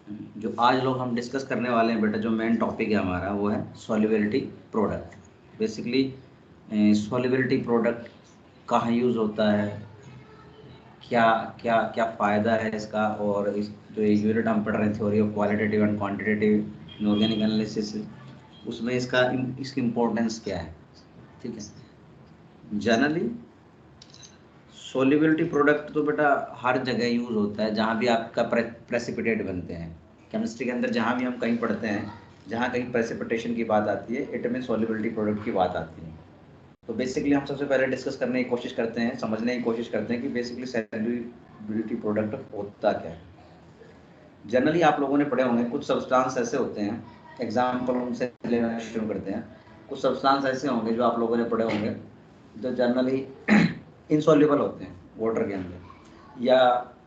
जो आज लोग हम डिस्कस करने वाले हैं बेटा, जो मेन टॉपिक है हमारा वो है solubility product. Basically solubility product कहाँ यूज़ होता है, क्या क्या क्या फ़ायदा है इसका, और इस जो यूनिट हम पढ़ रहे हैं theory of qualitative and quantitative inorganic analysis, उसमें इसकी इम्पोर्टेंस क्या है। ठीक है, जनरली सोल्युबिलिटी प्रोडक्ट तो बेटा हर जगह यूज़ होता है जहाँ भी आपका प्रेसिपिटेट बनते हैं। केमिस्ट्री के अंदर जहाँ भी हम कहीं पढ़ते हैं, जहाँ कहीं प्रेसिपिटेशन की बात आती है, इट में सोल्युबिलिटी प्रोडक्ट की बात आती है। तो बेसिकली हम सबसे पहले डिस्कस करने की कोशिश करते हैं, समझने की कोशिश करते हैं कि बेसिकली सोल्युबिलिटी प्रोडक्ट होता क्या है। जनरली आप लोगों ने पढ़े होंगे कुछ सब्सटेंस ऐसे होते हैं, एग्जाम्पल उनसे लेना शुरू करते हैं। कुछ सब्सटेंस ऐसे होंगे जो आप लोगों ने पढ़े होंगे जो जनरली इनसॉल्युबल होते हैं वाटर के अंदर, या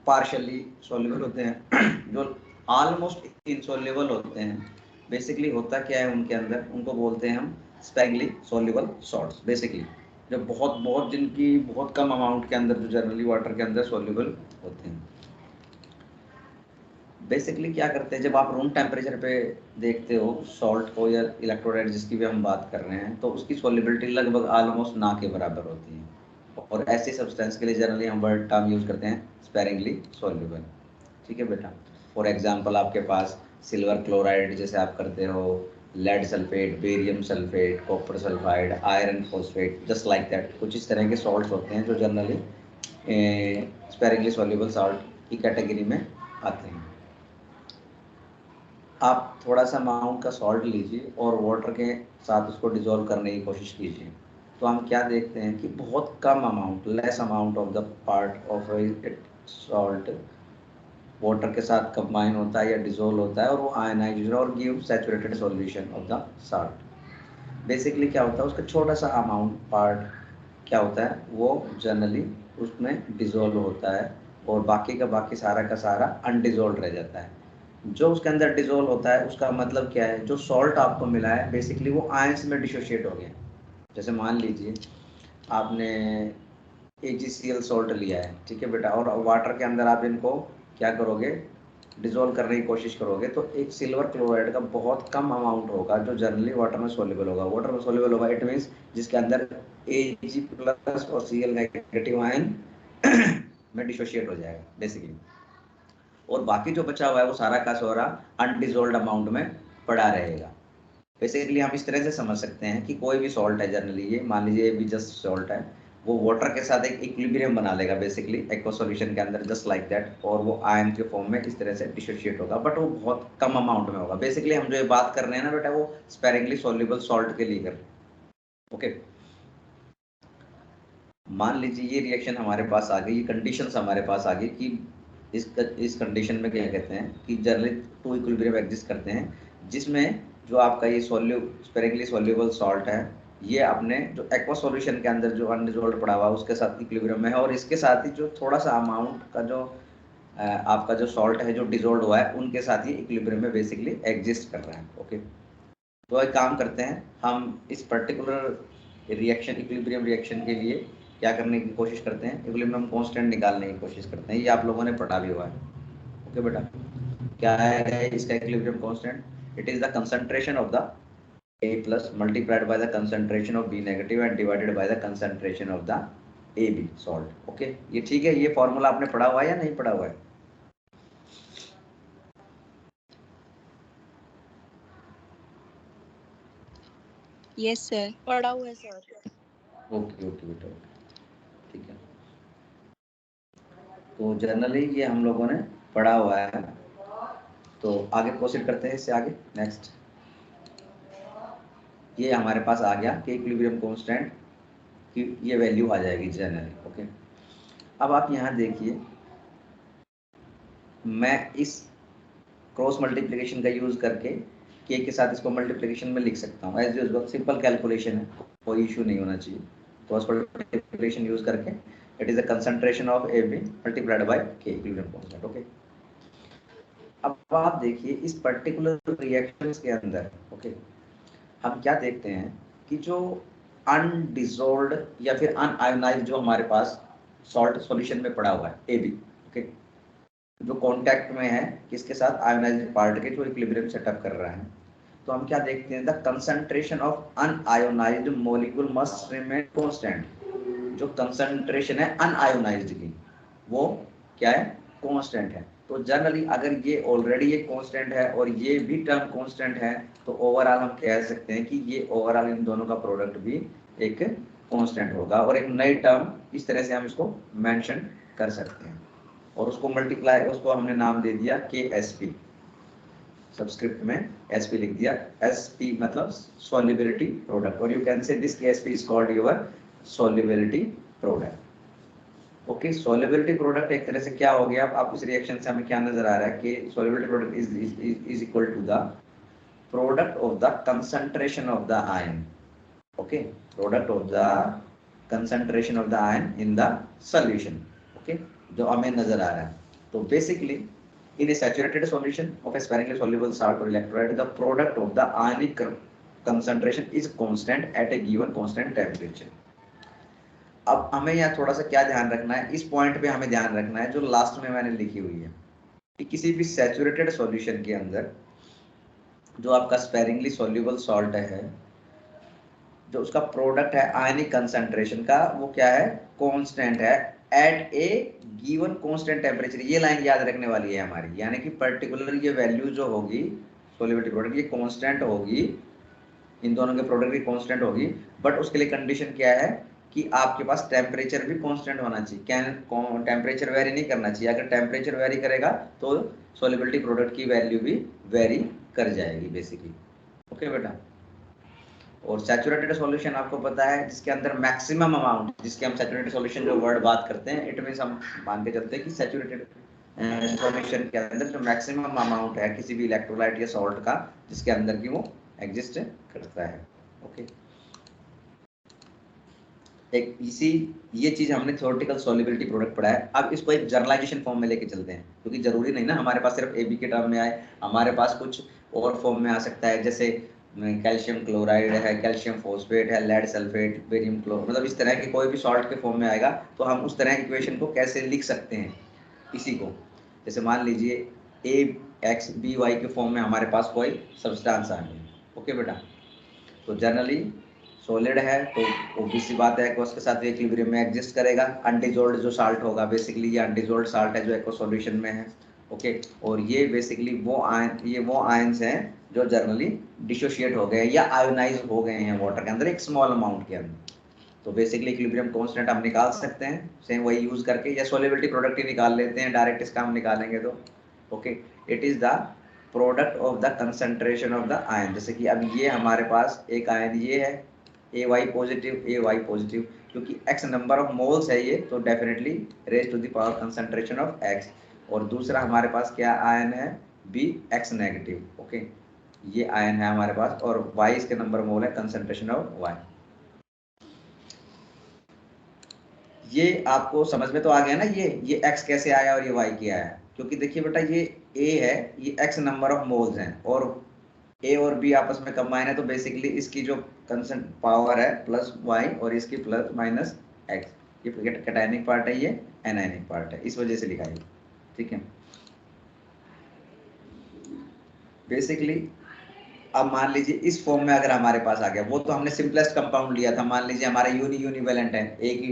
पार्शली सॉल्युबल होते हैं, जो ऑलमोस्ट इनसॉल्युबल होते हैं। बेसिकली होता क्या है उनके अंदर, उनको बोलते हैं हम स्पैगली सॉल्युबल सॉल्ट्स। बेसिकली जो बहुत बहुत जिनकी बहुत कम अमाउंट के अंदर जो जनरली वाटर के अंदर सॉल्युबल होते हैं। बेसिकली क्या करते हैं, जब आप रूम टेम्परेचर पे देखते हो सॉल्ट को या इलेक्ट्रोलाइट जिसकी भी हम बात कर रहे हैं, तो उसकी सॉल्युबिलिटी लगभग ऑलमोस्ट ना के बराबर होती है। और ऐसे सब्सटेंस के लिए जनरली हम वर्ड टर्म यूज करते हैं स्पेरिंगली सॉल्युबल। ठीक है बेटा, फॉर एग्जांपल आपके पास सिल्वर क्लोराइड जैसे आप करते हो, lead sulphate, barium sulphate, copper sulphide, iron phosphate, just like that कुछ इस तरह के सॉल्ट्स होते हैं जो जनरली स्पेरिंगली सॉल्युबल सॉल्ट की कैटेगरी में आते हैं। आप थोड़ा सा अमाउंट का सॉल्ट लीजिए और वाटर के साथ उसको डिज़ोल्व करने की कोशिश कीजिए, तो हम क्या देखते हैं कि बहुत कम amount, less amount of the part of it salt water के साथ कंबाइन होता है या डिज़ोल्व होता है, और वो आयनाइज और give saturated solution of the salt. Basically क्या होता है, उसका छोटा सा अमाउंट पार्ट क्या होता है, वो जनरली उसमें डिज़ोल्व होता है और बाकी का सारा अनडिज़ोल्व रह जाता है। जो उसके अंदर डिजोल्व होता है उसका मतलब क्या है, जो सॉल्ट आपको मिला है बेसिकली वो आयंस में डिसोशिएट हो गया। जैसे मान लीजिए आपने AgCl सॉल्ट लिया है, ठीक है बेटा, और वाटर के अंदर आप इनको क्या करोगे, डिजोल्व करने की कोशिश करोगे, तो एक सिल्वर क्लोराइड का बहुत कम अमाउंट होगा जो जनरली वाटर में सोल्यूबल होगा। वाटर में सोल्यूबल होगा इट मीन्स जिसके अंदर Ag प्लस और Cl नेगेटिव आयन में डिसोशिएट हो जाएगा बेसिकली, और बाकी जो बचा हुआ है वो सारा का सारा अनडिजोल्ड अमाउंट में पड़ा रहेगा। बेसिकली हम इस तरह से समझ सकते हैं कि कोई भी सॉल्ट है, जनरली ये मान लीजिए ये भी जस्ट सॉल्ट है, वो वाटर के साथ एक इक्विलिब्रियम बना लेगा बेसिकली एक्वा सॉल्यूशन के अंदर, जस्ट लाइक दैट, और वो आयन के फॉर्म में इस तरह से डिसोशिएट होगा, बट वो बहुत कम अमाउंट में होगा। बेसिकली हम जो ये बात कर रहे हैं ना बेटा, वो स्पेरिंगली सॉल्युबल सॉल्ट के लिए कर रहे हैं। ओके, मान लीजिए ये रिएक्शन हमारे पास आ गई, ये कंडीशंस हमारे पास आ गई कि इस कंडीशन में क्या कहते हैं कि जनरली टू इक्विलिब्रियम एग्जिस्ट करते हैं, जिसमें जो आपका ये स्पेरिंगली सॉल्युबल सॉल्ट है, ये अपने जो एक्वा सॉल्यूशन के अंदर जो अनडिजोल्व्ड पड़ा हुआ है उसके साथ इक्विलिब्रियम में है, और इसके साथ ही जो थोड़ा सा अमाउंट का जो आपका जो सॉल्ट है जो डिजोल्व हुआ है उनके साथ ही इक्विलिब्रियम में बेसिकली एग्जिस्ट कर रहा है। ओके, तो एक काम करते हैं, हम इस पर्टिकुलर रिएक्शन इक्विलिब्रियम रिएक्शन के लिए क्या करने की कोशिश करते हैं, इक्विलिब्रियम कांस्टेंट निकालने की कोशिश करते हैं। ये आप लोगों ने पढ़ा भी हुआ है। ओके बेटा, क्या है इसका equilibrium constant, it is the concentration of the A plus multiplied by the concentration of B negative and divided by the concentration of the AB salt. Okay, ये ठीक है, ये फॉर्मूला आपने पढ़ा हुआ है या नहीं पढ़ा हुआ है? यस सर, पढ़ा हुआ है सर। ओके ओके बेटा, ठीक है, तो जनरली ये हम लोगों ने पढ़ा हुआ है। तो आगे प्रोसीड करते हैं, इससे आगे नेक्स्ट ये हमारे पास आ गया कि इक्विलिब्रियम कांस्टेंट की ये वैल्यू आ जाएगी जनरली। ओके, अब आप यहाँ देखिए, मैं इस क्रॉस मल्टीप्लिकेशन का यूज करके के साथ इसको मल्टीप्लिकेशन में लिख सकता हूँ, एज यूजुअल सिंपल कैलकुलेशन है, कोई इशू नहीं होना चाहिए। क्रॉस मल्टीप्लिकेशन यूज करके it is the concentration of AB multiplied by के इक्विलिब्रियम कांस्टेंट। ओके, अब आप देखिए इस पर्टिकुलर रिएक्शंस के अंदर, ओके, हम क्या देखते हैं कि जो अनडिजोल्व्ड या फिर अनआयोनाइज्ड जो हमारे पास सॉल्ट सॉल्यूशन में पड़ा हुआ है AB, ओके, जो कांटेक्ट में है किसके साथ, आयोनाइज्ड पार्ट के, जो इक्विलिब्रियम सेटअप कर रहा है। तो हम क्या देखते हैं, the concentration of unionised molecule must remain constant. जो कंसंट्रेशन है अनआयोनाइज्ड की वो क्या है, कांस्टेंट है। तो जनरली अगर ये ऑलरेडी ये कांस्टेंट है और ये भी टर्म कांस्टेंट है, तो ओवरऑल हम कह सकते हैं कि ये ओवरऑल इन दोनों का प्रोडक्ट भी एक कांस्टेंट होगा। और एक नई टर्म इस तरह से हम इसको मेंशन कर सकते हैं, और उसको मल्टीप्लाई, उसको हमने नाम दे दिया KSP, सबस्क्रिप्ट में SP लिख दिया। SP मतलब सॉल्युबिलिटी प्रोडक्ट, और you can say this KSP is called your solubility product. Okay, solubility product एक तरह से क्या हो गया, आप इस रिएक्शन से हमें क्या नजर आ रहा है कि solubility product is equal to the product of the concentration of the ion. Okay, product of the concentration of the ion in the solution. Okay, जो हमें नजर आ रहा है। तो basically in a saturated solution of a sparingly soluble salt or electrolyte, the product of the ionic concentration is constant at a given constant temperature. अब हमें यहाँ थोड़ा सा क्या ध्यान रखना है, इस पॉइंट पे हमें ध्यान रखना है जो लास्ट में मैंने लिखी हुई है कि किसी भी सैचुरेटेड सॉल्यूशन के अंदर जो आपका स्पेरिंगली सॉल्युबल सॉल्ट है, जो उसका प्रोडक्ट है आयनिक कंसंट्रेशन का, वो क्या है, कांस्टेंट है एट ए गिवन कांस्टेंट टेम्परेचर। ये लाइन याद रखने वाली है हमारी, यानी कि पर्टिकुलर ये वैल्यू जो होगी सॉल्युबिलिटी प्रोडक्ट, ये कांस्टेंट होगी, इन दोनों के प्रोडक्ट की कांस्टेंट होगी। बट उसके लिए कंडीशन क्या है कि आपके पास टेम्परेचर भी कांस्टेंट होना चाहिए। कैन टेम्परेचर वेरी नहीं करना चाहिए। अगर टेम्परेचर वेरी करेगा तो सॉल्युबिलिटी प्रोडक्ट की वैल्यू भी वेरी कर जाएगी बेसिकली। ओके बेटा, और सैचुरेटेड सॉल्यूशन आपको पता है जिसके अंदर मैक्सिमम अमाउंट, जिसके हम सैचुरेटेड सॉल्यूशन जो वर्ड बात करते हैं, इट मींस हम मान के चलते हैं कि सैचुरेटेड सॉल्यूशन के अंदर जो मैक्सिमम अमाउंट है किसी भी इलेक्ट्रोलाइट या सॉल्ट का, जिसके अंदर की वो एग्जिस्ट करता है। ओके, एक इसी ये चीज हमने थ्योरेटिकल सॉल्युबिलिटी प्रोडक्ट पढ़ा है। अब इसको एक जर्नलाइजेशन फॉर्म में लेके चलते हैं, क्योंकि जरूरी नहीं ना हमारे पास सिर्फ AB के टर्म में आए, हमारे पास कुछ और फॉर्म में आ सकता है। जैसे कैल्शियम क्लोराइड है, कैल्शियम फॉस्फेट है, लेड सल्फेट, बेरियम क्लोर, मतलब इस तरह के कोई भी सॉल्ट के फॉर्म में आएगा तो हम उस तरह की इक्वेशन को कैसे लिख सकते हैं इसी को। जैसे मान लीजिए AXBY के फॉर्म में हमारे पास कोई सब्सटेंस आ गया। ओके बेटा, तो जनरली सॉलिड है तो ऑब्वियस सी बात है कि उसके साथ इक्विलिब्रियम में एग्जिस्ट करेगा। अनडिजोल्व्ड जो साल्ट होगा, बेसिकली ये अनडिजोल्व्ड साल्ट है जो एक्वा सॉल्यूशन में है। ओके, और ये बेसिकली वो आयंस हैं जो जनरली डिसोशिएट हो गए या आयोनाइज हो गए हैं वाटर के अंदर एक स्मॉल अमाउंट के अंदर। तो बेसिकली इक्विलिब्रियम कांस्टेंट हम निकाल सकते हैं सेम वही यूज करके, या सॉल्युबिलिटी प्रोडक्ट ही निकाल लेते हैं डायरेक्ट, इसका हम निकालेंगे तो। Okay, it is the product of the concentration of the ion. जैसे कि अब ये हमारे पास एक आयन ये है AY पॉजिटिव, क्योंकि X नंबर ऑफ मोल्स है ये, तो definitely raise to the power concentration of X। और दूसरा हमारे पास क्या आयन है, BX नेगेटिव। ओके, ये आयन है हमारे पास, और Y इसके नंबर मोल है, कंसंट्रेशन ऑफ Y। ये आपको समझ में तो आ गया ना, ये X कैसे आया और ये Y क्या आया। क्योंकि देखिए बेटा, ये A है, ये X नंबर ऑफ मोल्स हैं, और A और B आपस में कंबाइन है, तो बेसिकली इसकी जो कंसेंट पावर है प्लस Y और इसकी प्लस माइनस X। ये कैटायनिक पार्ट है, ये एनायनिक पार्ट है, इस वजह से लिखा है। ठीक है, बेसिकली अब मान लीजिए इस फॉर्म में अगर हमारे पास आ गया, वो तो हमने सिंपलेस्ट कंपाउंड लिया था। मान लीजिए हमारा यूनिवेलेंट है, एक ही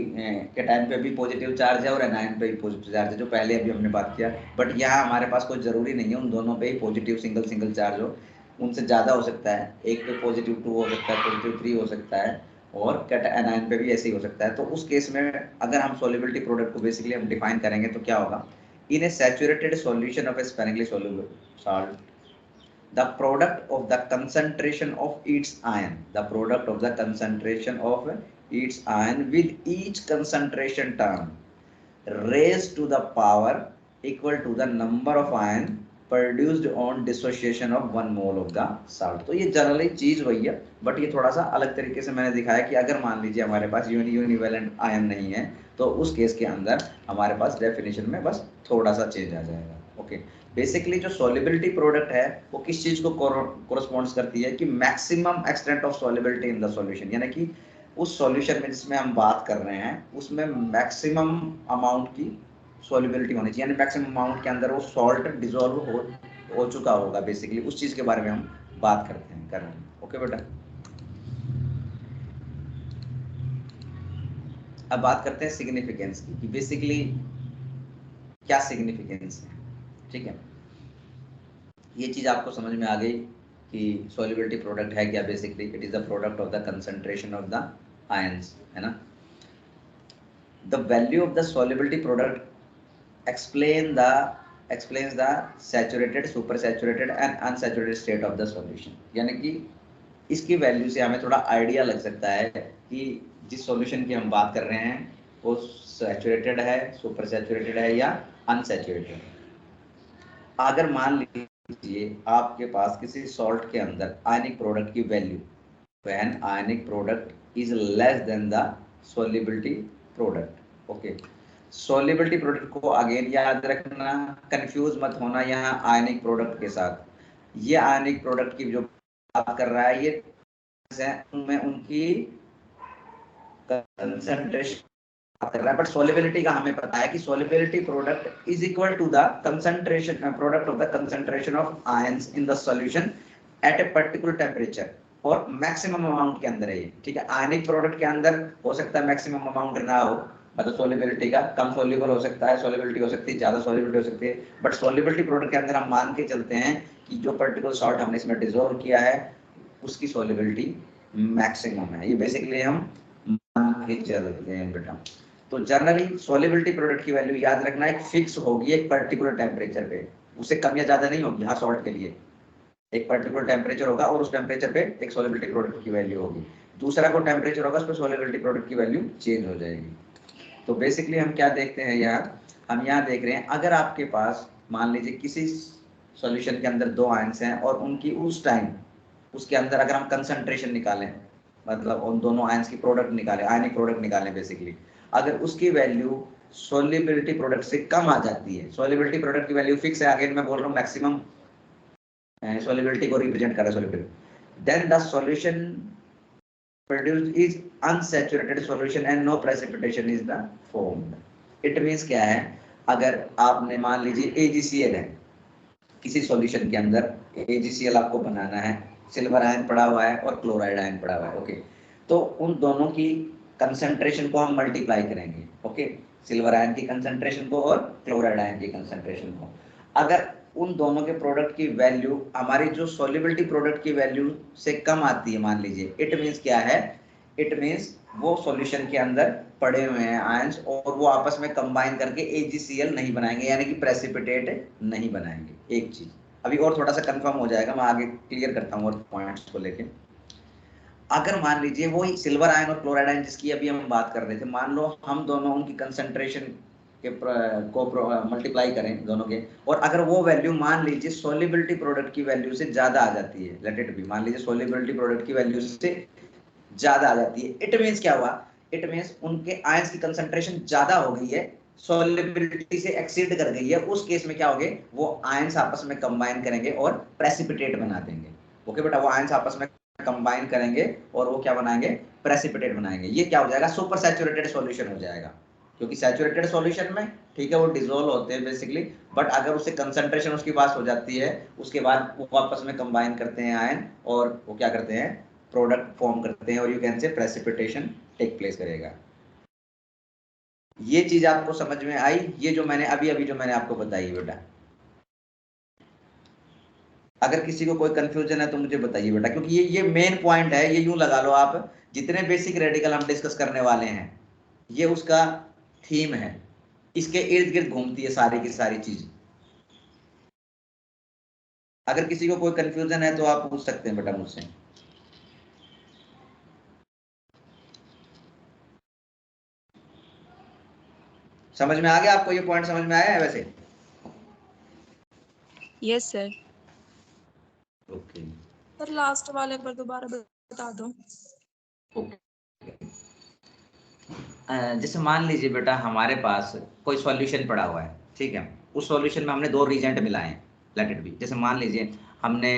कैटायन पे भी पॉजिटिव चार्ज है और एनायन पे भी पॉजिटिव चार्ज है, जो पहले अभी हमने बात किया। बट यहाँ हमारे पास कोई जरूरी नहीं है उन दोनों पे ही पॉजिटिव सिंगल चार्ज हो, उनसे ज्यादा हो सकता है। एक पे पॉजिटिव 2 हो सकता है, पॉजिटिव 3 हो सकता है, और एनायन पे भी ऐसे ही हो सकता है। तो उस केस में अगर हम सॉल्युबिलिटी प्रोडक्ट को बेसिकली हम डिफाइन करेंगे तो क्या होगा, in a saturated solution of a sparingly soluble salt, the product of the concentration of its ion, the product of the concentration of its ion with each concentration term raised to the power equal to the number of ion produced on dissociation of 1 mole of the salt। तो ये generally चीज वही है, but ये थोड़ा सा अलग तरीके से मैंने दिखाया कि अगर मान लीजिए हमारे पास यूनिवेलेंट आयन नहीं है, तो उस केस के अंदर हमारे पास डेफिनेशन में बस थोड़ा सा चेंज आ जाएगा। ओके, बेसिकली जो सॉल्युबिलिटी प्रोडक्ट है वो किस चीज को कोरस्पॉन्ड्स करती है कि maximum extent of solubility in the solution, यानी कि उस सॉल्यूशन में जिसमें हम बात कर रहे हैं उसमें मैक्सिमम अमाउंट की सॉल्युबिलिटी होनी चाहिए, यानी मैक्सिमम अमाउंट के अंदर वो सॉल्ट डिजोल्व हो चुका होगा। बेसिकली उस चीज के बारे में हम बात करते हैं कर रहे हैं। ओके बेटा, अब बात करते हैं सिग्निफिकेंस की कि बेसिकली क्या सिग्निफिकेंस है। ठीक है, ये चीज आपको समझ में आ गई कि सॉल्युबिलिटी प्रोडक्ट है क्या। Basically it is the product of the concentration of the ions, है ना। The value of the solubility product explains the saturated, super saturated and unsaturated state of the solution। यानी कि इसकी वैल्यू से हमें थोड़ा आइडिया लग सकता है कि जिस सॉल्यूशन की हम बात कर रहे हैं वो सैचुरेटेड है, सुपर सैचुरेटेड है या अनसैचुरेटेड। अगर मान लीजिए आपके पास किसी सॉल्ट के अंदर आयनिक प्रोडक्ट की value, when ionic product is less than the solubility product. Okay, solubility product को अगेन याद रखना, कंफ्यूज मत होना यहाँ आयनिक प्रोडक्ट के साथ। ये आयनिक प्रोडक्ट की जो बात कर रहा है ये उनमें उनकी कंसंट्रेशन कर रहा है, बट सॉल्युबिलिटी का हमें पता है कि solubility product is equal to the concentration product of the concentration of ions in the solution at a particular temperature और मैक्सिमम अमाउंट के अंदर है ये। ठीक है, आयनिक प्रोडक्ट के अंदर हो सकता है मैक्सिमम अमाउंट ना हो, मतलब सॉल्युबिलिटी का कम सॉल्युबल हो सकता है, सॉल्युबिलिटी हो सकती है ज्यादा सॉल्युबिलिटी हो सकती है, बट सॉल्युबिलिटी प्रोडक्ट के अंदर हम मान के चलते हैं कि जो पर्टिकुलर सॉल्ट हमने इसमें डिसॉल्व किया है उसकी सॉल्युबिलिटी मैक्सिमम है। ये बेसिकली हम मान के चलते हैं बेटा। तो जनरली सॉल्युबिलिटी प्रोडक्ट की वैल्यू याद रखना एक फिक्स होगी एक पर्टिकुलर टेम्परेचर पे, उससे कम या ज्यादा नहीं होगी। हर सॉल्ट के लिए एक पर्टिकुलर टेम्परेचर होगा और उस टेम्परेचर पे एक सॉल्युबिलिटी प्रोडक्ट की वैल्यू होगी, दूसरा को टेम्परेचर होगा उस पर सॉल्युबिलिटी प्रोडक्ट की वैल्यू चेंज हो जाएगी। तो बेसिकली हम क्या देखते हैं यहाँ, हम यहाँ देख रहे हैं अगर आपके पास मान लीजिए किसी सॉल्यूशन के अंदर दो आयंस हैं और उनकी उस टाइम उसके अंदर अगर हम कंसंट्रेशन निकालें, मतलब उन दोनों आयंस की प्रोडक्ट निकालें, आयनिक प्रोडक्ट निकालें, बेसिकली अगर उसकी वैल्यू सॉल्युबिलिटी प्रोडक्ट से कम आ जाती है, सॉल्युबिलिटी प्रोडक्ट की वैल्यू फिक्स है, अगेन मैं बोल रहा हूँ मैक्सिमम सॉल्युबिलिटी को रिप्रेजेंट कर रहा है solubility, then the solution produced is unsaturated solution and no precipitation is the formed। it means क्या है, अगर आपने मान लीजिए AgCl है किसी सॉल्यूशन के अंदर, AgCl आपको बनाना है, सिल्वर आयन पड़ा हुआ है और क्लोराइड आयन पड़ा हुआ है। ओके, तो उन दोनों की कंसंट्रेशन को हम मल्टीप्लाई करेंगे। ओके, सिल्वर आयन की कंसंट्रेशन को और क्लोराइड आयन की कंसंट्रेशन को। अगर उन दोनों के प्रोडक्ट की वैल्यू हमारी जो सॉल्युबिलिटी प्रोडक्ट की वैल्यू से कम आती है मान लीजिए, इट मींस क्या है, इट मींस वो सॉल्यूशन के अंदर पड़े हुए हैं आयंस और वो आपस में कंबाइन करके AgCl नहीं बनाएंगे, यानी कि प्रेसिपिटेट नहीं बनाएंगे। एक चीज अभी और थोड़ा सा कंफर्म हो जाएगा, मैं आगे क्लियर करता हूँ और पॉइंट्स को लेके। अगर मान लीजिए वो सिल्वर आयन और क्लोराइड आयन जिसकी अभी हम बात कर रहे थे, मान लो हम दोनों उनकी कंसंट्रेशन के को मल्टीप्लाई करें दोनों के, और अगर वो वैल्यू मान लीजिए सॉल्युबिलिटी प्रोडक्ट की वैल्यू से ज्यादा आ जाती है, लेट इट बी, मान लीजिए सॉल्युबिलिटी प्रोडक्ट की वैल्यू से ज्यादा आ जाती है, इट मींस क्या हुआ, इट मींस उनके आयंस की कंसंट्रेशन ज्यादा हो गई है, सॉल्युबिलिटी से एक्सीड कर गई है। उस केस में क्या होगे, वो आयंस आपस में कंबाइन करेंगे और प्रेसिपिटेट बना देंगे। ओके बेटा, वो आयंस आपस में कंबाइन करेंगे और वो क्या बनाएंगे, प्रेसिपिटेट बनाएंगे। ये क्या हो जाएगा, सुपर सैचुरेटेड सॉल्यूशन हो जाएगा, क्योंकि सैचुरेटेड सॉल्यूशन में ठीक है वो डिसॉल्व होते हैं बेसिकली, बट अगर उससे कंसंट्रेशन उसकी पास हो जाती है उसके बाद वो आपस में कंबाइन करते हैं आयन और वो क्या करते हैं, प्रोडक्ट फॉर्म करते हैं और you can say precipitation take place करेगा। ये चीज आपको समझ में आई, ये जो मैंने अभी जो मैंने आपको बताई बेटा। अगर किसी को कोई कंफ्यूजन है तो मुझे बताइए बेटा, क्योंकि ये मेन पॉइंट है, ये यूं लगा लो आप, जितने बेसिक रेडिकल हम डिस्कस करने वाले हैं ये उसका थीम है, इसके इर्द गिर्द घूमती है सारी की सारी चीज। अगर किसी को कोई कंफ्यूजन है तो आप पूछ सकते हैं बेटा मुझसे। समझ में आ गया आपको, ये पॉइंट समझ में आया है वैसे? Yes sir. Okay, sir last वाले पर दोबारा बता दो। ओके, जैसे मान लीजिए बेटा हमारे पास कोई सॉल्यूशन पड़ा हुआ है, ठीक है, उस सॉल्यूशन में हमने दो रिएजेंट मिलाए हैं, लेट इट बी, जैसे मान लीजिए हमने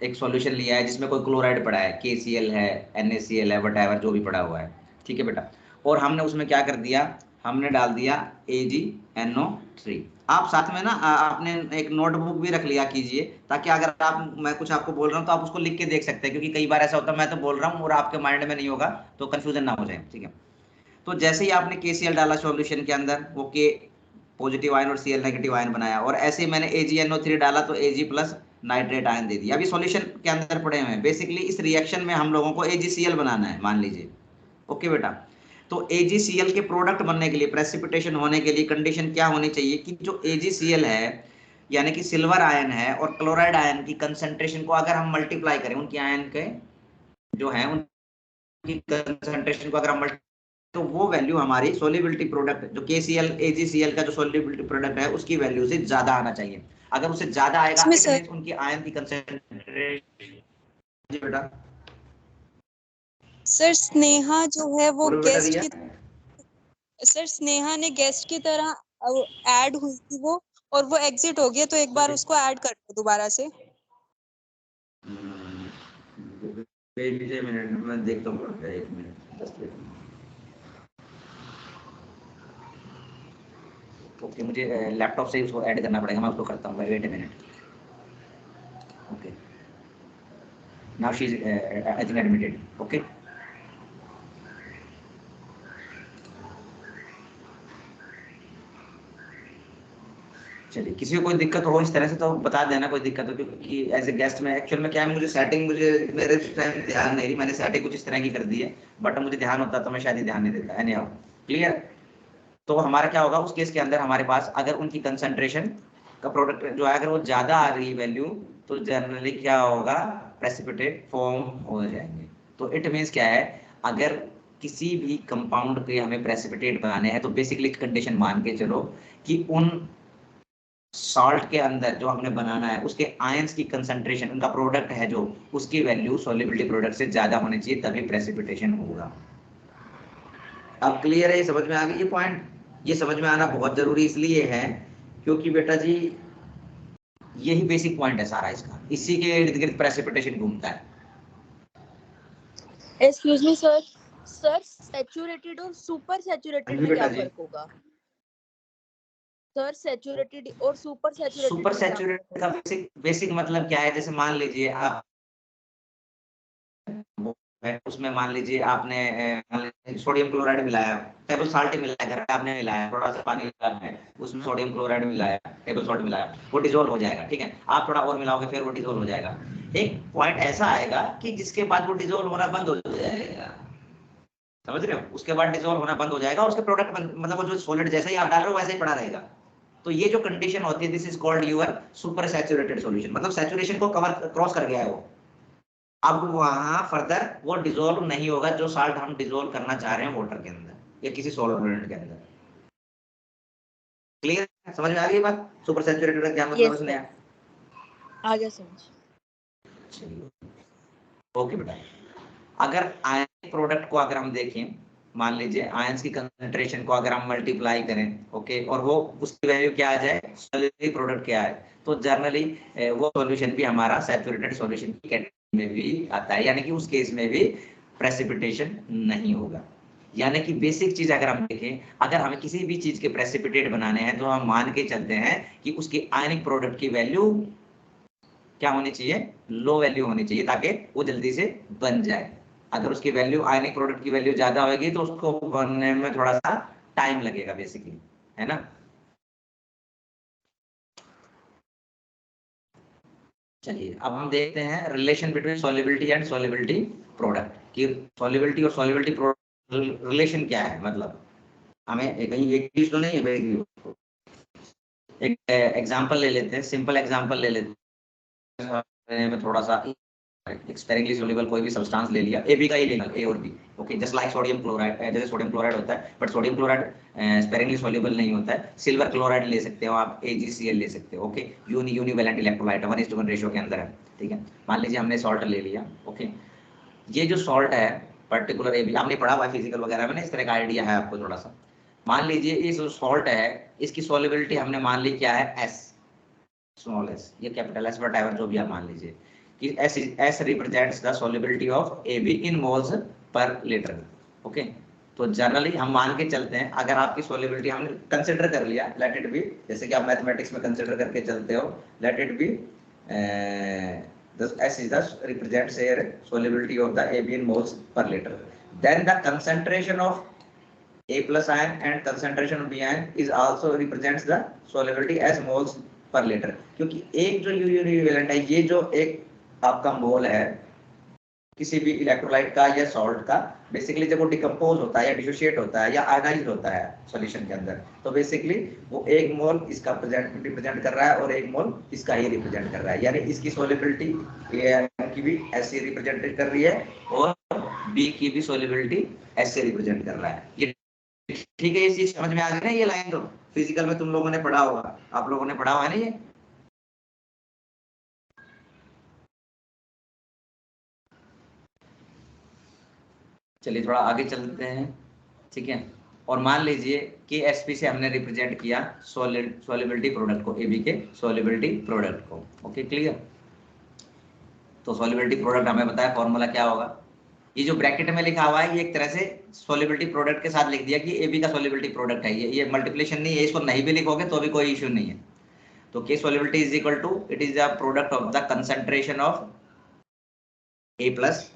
एक सॉल्यूशन लिया है जिसमें कोई क्लोराइड पड़ा है, KCl है, NaCl है, वटएवर जो भी पड़ा हुआ है, ठीक है बेटा, और हमने उसमें क्या कर दिया, हमने डाल दिया AgNO3। आप साथ में ना आपने एक नोटबुक भी रख लिया कीजिए, ताकि अगर आप मैं कुछ आपको बोल रहा हूँ तो आप उसको लिख के देख सकते हैं, क्योंकि कई बार ऐसा होता है मैं तो बोल रहा हूँ और आपके माइंड में नहीं होगा, तो कंफ्यूजन ना हो जाए, ठीक है। तो जैसे ही आपने KCl डाला सॉल्यूशन के अंदर, वो K पॉजिटिव आयन और Cl नेगेटिव आयन बनाया, और ऐसे ही मैंने AgNO3 डाला तो Ag प्लस नाइट्रेट आयन दे दिया। अभी सॉल्यूशन के अंदर पड़े हुए हैं, बेसिकली इस रिएक्शन में हम लोगों को AgCl बनाना है, मान लीजिए। ओके बेटा, तो AgCl के प्रोडक्ट बनने के लिए, प्रेसिपिटेशन होने के लिए कंडीशन क्या होनी चाहिए कि जो AgCl है यानी कि सिल्वर आयन है और क्लोराइड आयन की कंसंट्रेशन को अगर हम मल्टीप्लाई करें, उनकी आयन के जो है उनकी कंसंट्रेशन को अगर हम तो वो वैल्यू हमारी सोलिबिलिटी प्रोडक्ट जो KCl AgCl का जो सोलिबिलिटी प्रोडक्ट है उसकी वैल्यू से ज्यादा आना चाहिए। अगर उससे ज्यादा आएगा इसमें इट सर मींस उनकी आयन की कंसंट्रेशन। जी बेटा। सर स्नेहा जो है वो बोलो बेटा गेस्ट रिया। की, सर स्नेहा ने गेस्ट की तरह ऐड हुई थी वो, और वो एग्जिट हो गया, तो एक बार उसको ऐड कर दो दोबारा से। मिनट मैं देखता हूँ, 1 मिनट 10 मिनट। ओके, मुझे लैपटॉप से ही उसको ऐड करना पड़ेगा, मैं उसको करता हूँ, wait a minute. Okay, now she is I think admitted. Okay, चलिए, किसी को कोई दिक्कत हो इस तरह से तो बता देना, कोई दिक्कत हो, क्योंकि एज ए गेस्ट में एक्चुअल में क्या है, मुझे सेटिंग मुझे मेरे टाइम ध्यान नहीं रही, मैंने सेटिंग कुछ इस तरह की कर दी है, बट मुझे ध्यान होता तो मैं शायद ही ध्यान नहीं देता। Any how, clear. तो हमारा क्या होगा उस केस के अंदर, हमारे पास अगर उनकी कंसंट्रेशन का प्रोडक्ट जो है अगर वो ज्यादा आ रही वैल्यू, तो जनरली क्या होगा, प्रेसिपिटेट फॉर्म हो जाएंगे। तो इट मींस क्या है, अगर किसी भी कंपाउंड के हमें प्रेसिपिटेट बनाने हैं तो बेसिकली कंडीशन मान के चलो कि उन सॉल्ट के अंदर जो हमने बनाना है उसके आयंस की कंसंट्रेशन, उनका प्रोडक्ट है जो, उसकी वैल्यू सॉल्युबिलिटी प्रोडक्ट से ज्यादा होनी चाहिए, तभी प्रेसिपिटेशन होगा। अब क्लियर है, ये समझ में आ गई ये पॉइंट। ये समझ में आना बहुत जरूरी इसलिए है क्योंकि बेटा जी यही बेसिक पॉइंट है सारा इसका, इसी के इर्द गिर्द प्रेसिपिटेशन घूमता है। Excuse me sir, sir saturated और सुपर सैचुरेटेड में क्या फर्क होगा? सर सैचुरेटेड और सुपर सैचुरेटेड सुपर में क्या सैचुरेटेड का बेसिक मतलब क्या है, जैसे मान लीजिए आप उसमें मान लीजिए आपने सोडियम क्लोराइड मिलाया, टेबल साल्ट मिलाया, घर पे आपने मिलाया, थोड़ा सा पानी मिलाया है, उसमें सोडियम क्लोराइड मिलाया, टेबल सॉल्ट मिलाया, वो डिसॉल्व हो जाएगा, ठीक है। आप थोड़ा और मिलाओगे फिर वो डिसॉल्व हो जाएगा। एक पॉइंट ऐसा आएगा कि जिसके बाद वो डिसॉल्व होना बंद हो जाएगा, समझ रहे हो, उसके बाद डिसॉल्व होना बंद हो जाएगा, उसके प्रोडक्ट मतलब वो जो सॉलिड जैसा ही आप डाल रहे हो वैसे ही पड़ा रहेगा। तो ये जो कंडीशन होती है, this is called your super saturated solution, मतलब सैचुरेशन को कवर क्रॉस कर गया है वो। अब वहां फर्दर वो डिसॉल्व नहीं होगा जो साल्ट हम डिसॉल्व करना चाह रहे हैं वाटर के अंदर या किसी सॉल्वेंट के अंदर। क्लियर, समझ में आ गई बात, सुपर सैचुरेटेड का क्या मतलब Yes, है? sir. आ गया समझ। ओके बेटा, अगर आयन प्रोडक्ट को अगर हम देखें, मान लीजिए आयंस की कंसंट्रेशन को अगर हम मल्टीप्लाई करें, ओके, और वो उसकी वैल्यू क्या आ जाए, सॉल्युबिलिटी प्रोडक्ट क्या है, तो जनरली वो सॉल्यूशन भी हमारा सैचुरेटेड सॉल्यूशन की कैटेगरी में भी आता है, यानी कि उस केस में भी प्रेसिपिटेशन नहीं होगा। यानी कि बेसिक चीज अगर हम देखें, अगर हमें किसी भी चीज के प्रेसिपिटेट बनाने हैं तो हम मान के चलते हैं कि उसकी आयनिक प्रोडक्ट की वैल्यू क्या होनी चाहिए, लो वैल्यू होनी चाहिए, ताकि वो जल्दी से बन जाए। अगर उसकी वैल्यू आयनिक प्रोडक्ट की वैल्यू ज्यादा होगी तो उसको बनने में थोड़ा सा टाइम लगेगा बेसिकली, है ना। चलिए अब हम देखते हैं relation between solubility and solubility product, कि सॉल्युबिलिटी और सॉल्युबिलिटी प्रोडक्ट रिलेशन क्या है, मतलब हमें कहीं एक चीज तो नहीं है। एक एग्जांपल ले लेते हैं, सिंपल एग्जांपल ले लेते हैं, मैं थोड़ा सा स्पेरिंगली सोल्यूबल कोई भी सब्सटेंस ले लिया, ए बी का ही लेना, ए और B, okay, just like sodium chloride, जैसे सोडियम क्लोराइड होता है, but sodium chloride sparingly soluble नहीं होता है। सिल्वर क्लोराइड ले सकते हो आप, AgCl ले सकते हो, ओके, यूनिवैलेंट इलेक्ट्रोलाइट 1:1 रेशियो के अंदर है, ठीक है। मान लीजिए हमने सॉल्ट ले लिया, ओके, ये जो सॉल्ट है पर्टिकुलर ए बी, आपने पढ़ा हुआ फिजिकल वगैरह में ना, इस तरह का आइडिया है आपको थोड़ा सा। मान लीजिए ये जो सॉल्ट है इसकी सॉल्युबिलिटी हमने मान ली क्या है, S, स्मॉल एस या कैपिटल एस, वट जो भी आप मान लीजिए कि S represents the solubility of AB in moles per litre, okay. तो जनरली हम मान के चलते हैं, अगर आपकी सोलिबिलिटी हमने कंसिडर कर लिया, लेट इट बी, जैसे कि आप मैथमेटिक्स में कंसिडर करके चलते हो, let it be S is the represents here solubility of the AB in moles per liter. Then the concentration of A plus ion and concentration of B ion is also represents the solubility as moles per liter. क्योंकि एक जो यूनिवेलेंट है, ये जो एक आपका मोल है किसी भी इलेक्ट्रोलाइट का या सॉल्ट का, बेसिकली जब वो डिकम्पोज होता है या डिसोशिएट होता है या आयनाइज होता है सॉल्यूशन के अंदर, तो बेसिकली वो एक मोल इसका रिप्रेजेंट कर रहा है और एक मोल इसका ही रिप्रेजेंट कर रहा है, यानी इसकी सोलिबिलिटी की भी ऐसे रिप्रेजेंट कर रही है और बी की भी सोलिबिलिटी ऐसे रिप्रेजेंट कर रहा है। ये ठीक है, ये चीज समझ में आ गई ना? ये लाइन तो फिजिकल में तुम लोगों ने पढ़ा होगा, आप लोगों ने पढ़ा हुआ है ना ये? चलिए थोड़ा आगे चलते हैं, ठीक है। और मान लीजिए कि एसपी से हमने रिप्रेजेंट किया सॉल्युबिलिटी प्रोडक्ट को, एबी के सॉल्युबिलिटी प्रोडक्ट को। Okay clear? तो सॉल्युबिलिटी प्रोडक्ट हमें बताया फॉर्मूला क्या होगा। ये जो ब्रैकेट में लिखा हुआ है ये एक तरह से सॉल्युबिलिटी प्रोडक्ट के साथ लिख दिया कि एबी का सॉल्युबिलिटी प्रोडक्ट है, ये मल्टीप्लिकेशन नहीं है, इसको नहीं भी लिखोगे तो भी कोई इश्यू नहीं है। तो K solubility is equal to, it is the product of the concentration of A plus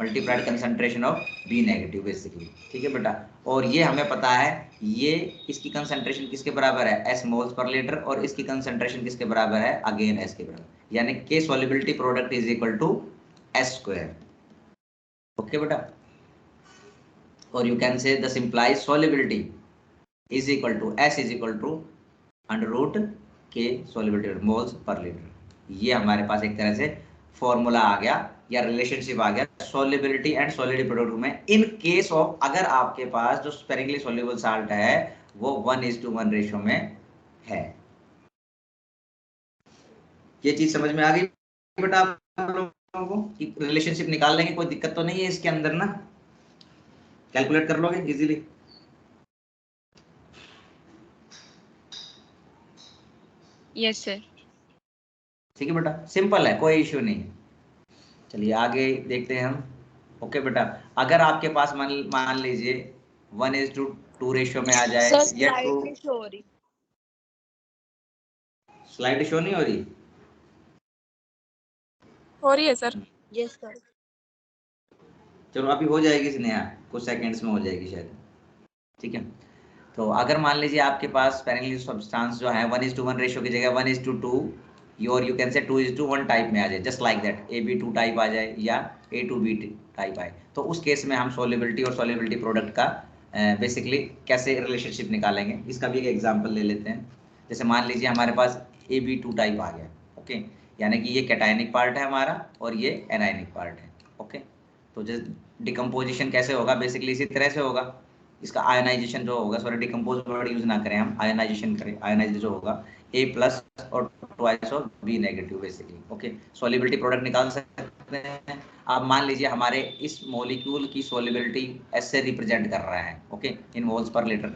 multiplied concentration of B negative basically, ठीक है बेटा। और ये हमें पता है ये इसकी कंसंट्रेशन किसके बराबर है, एस मोल्स पर लीटर, और इसकी कंसंट्रेशन किसके बराबर है, अगेन एस के बराबर, यानी K solubility product is equal to S square. Okay बेटा, और you can say this implies solubility is equal to S is equal to under root K solubility moles per litre. ये हमारे पास एक तरह से फॉर्मूला आ गया या रिलेशनशिप आ गया सॉल्युबिलिटी एंड सॉलिड प्रोडक्ट में, इन केस ऑफ अगर आपके पास जो स्पेरिकली सॉल्युबल साल्ट है वो 1:1 रेशियो में है। ये चीज समझ में आ गई बेटा आप लोगों को कि रिलेशनशिप निकाल लेंगे, कोई दिक्कत तो नहीं है इसके अंदर ना, कैलकुलेट कर लोगे इजीली। Yes sir. ठीक है बेटा, सिंपल है, कोई इश्यू नहीं है। चलिए आगे देखते हैं हम। ओके बेटा, अगर आपके पास मान लीजिए 1:2 रेशियो में आ जाए, या स्लाइड शो हो रही, स्लाइड शो नहीं हो रही? हो रही है सर। Yes sir. चलो अभी हो जाएगी स्नेहा, कुछ सेकंड्स में हो जाएगी शायद, ठीक है। तो अगर मान लीजिए आपके पास स्पेरिकली सब्सटेंस जो है 1:1 रेशियो की जगह 1:2 और यू कैन से 2:1 टाइप में आ जाए, just like that, AB2 type आ जाए या A2B टाइप आए, तो उस केस में हम सॉल्युबिलिटी और सॉल्युबिलिटी प्रोडक्ट का बेसिकली कैसे रिलेशनशिप निकालेंगे, इसका भी एक एग्जांपल ले लेते हैं। जैसे मान लीजिए हमारे पास AB2 टाइप आ गया, ओके, यानी कि ये कैटायनिक पार्ट है हमारा और ये एनायनिक पार्ट है। ओके, तो जैसे डिकम्पोजिशन कैसे होगा, बेसिकली इसी तरह से होगा। इसका आयनाइजेशन जो होगा, सॉरी डिकम्पोज वर्ड यूज ना करें हम, आयनाइजेशन करें। आयनाइज जो होगा A प्लस और twice of B negative basically. Okay, solubility product निकाल सकते हैं। अब मान लीजिए हमारे इस मॉलिक्यूल की सॉल्युबिलिटी S से रिप्रेजेंट कर रहा है, okay, in moles per litre.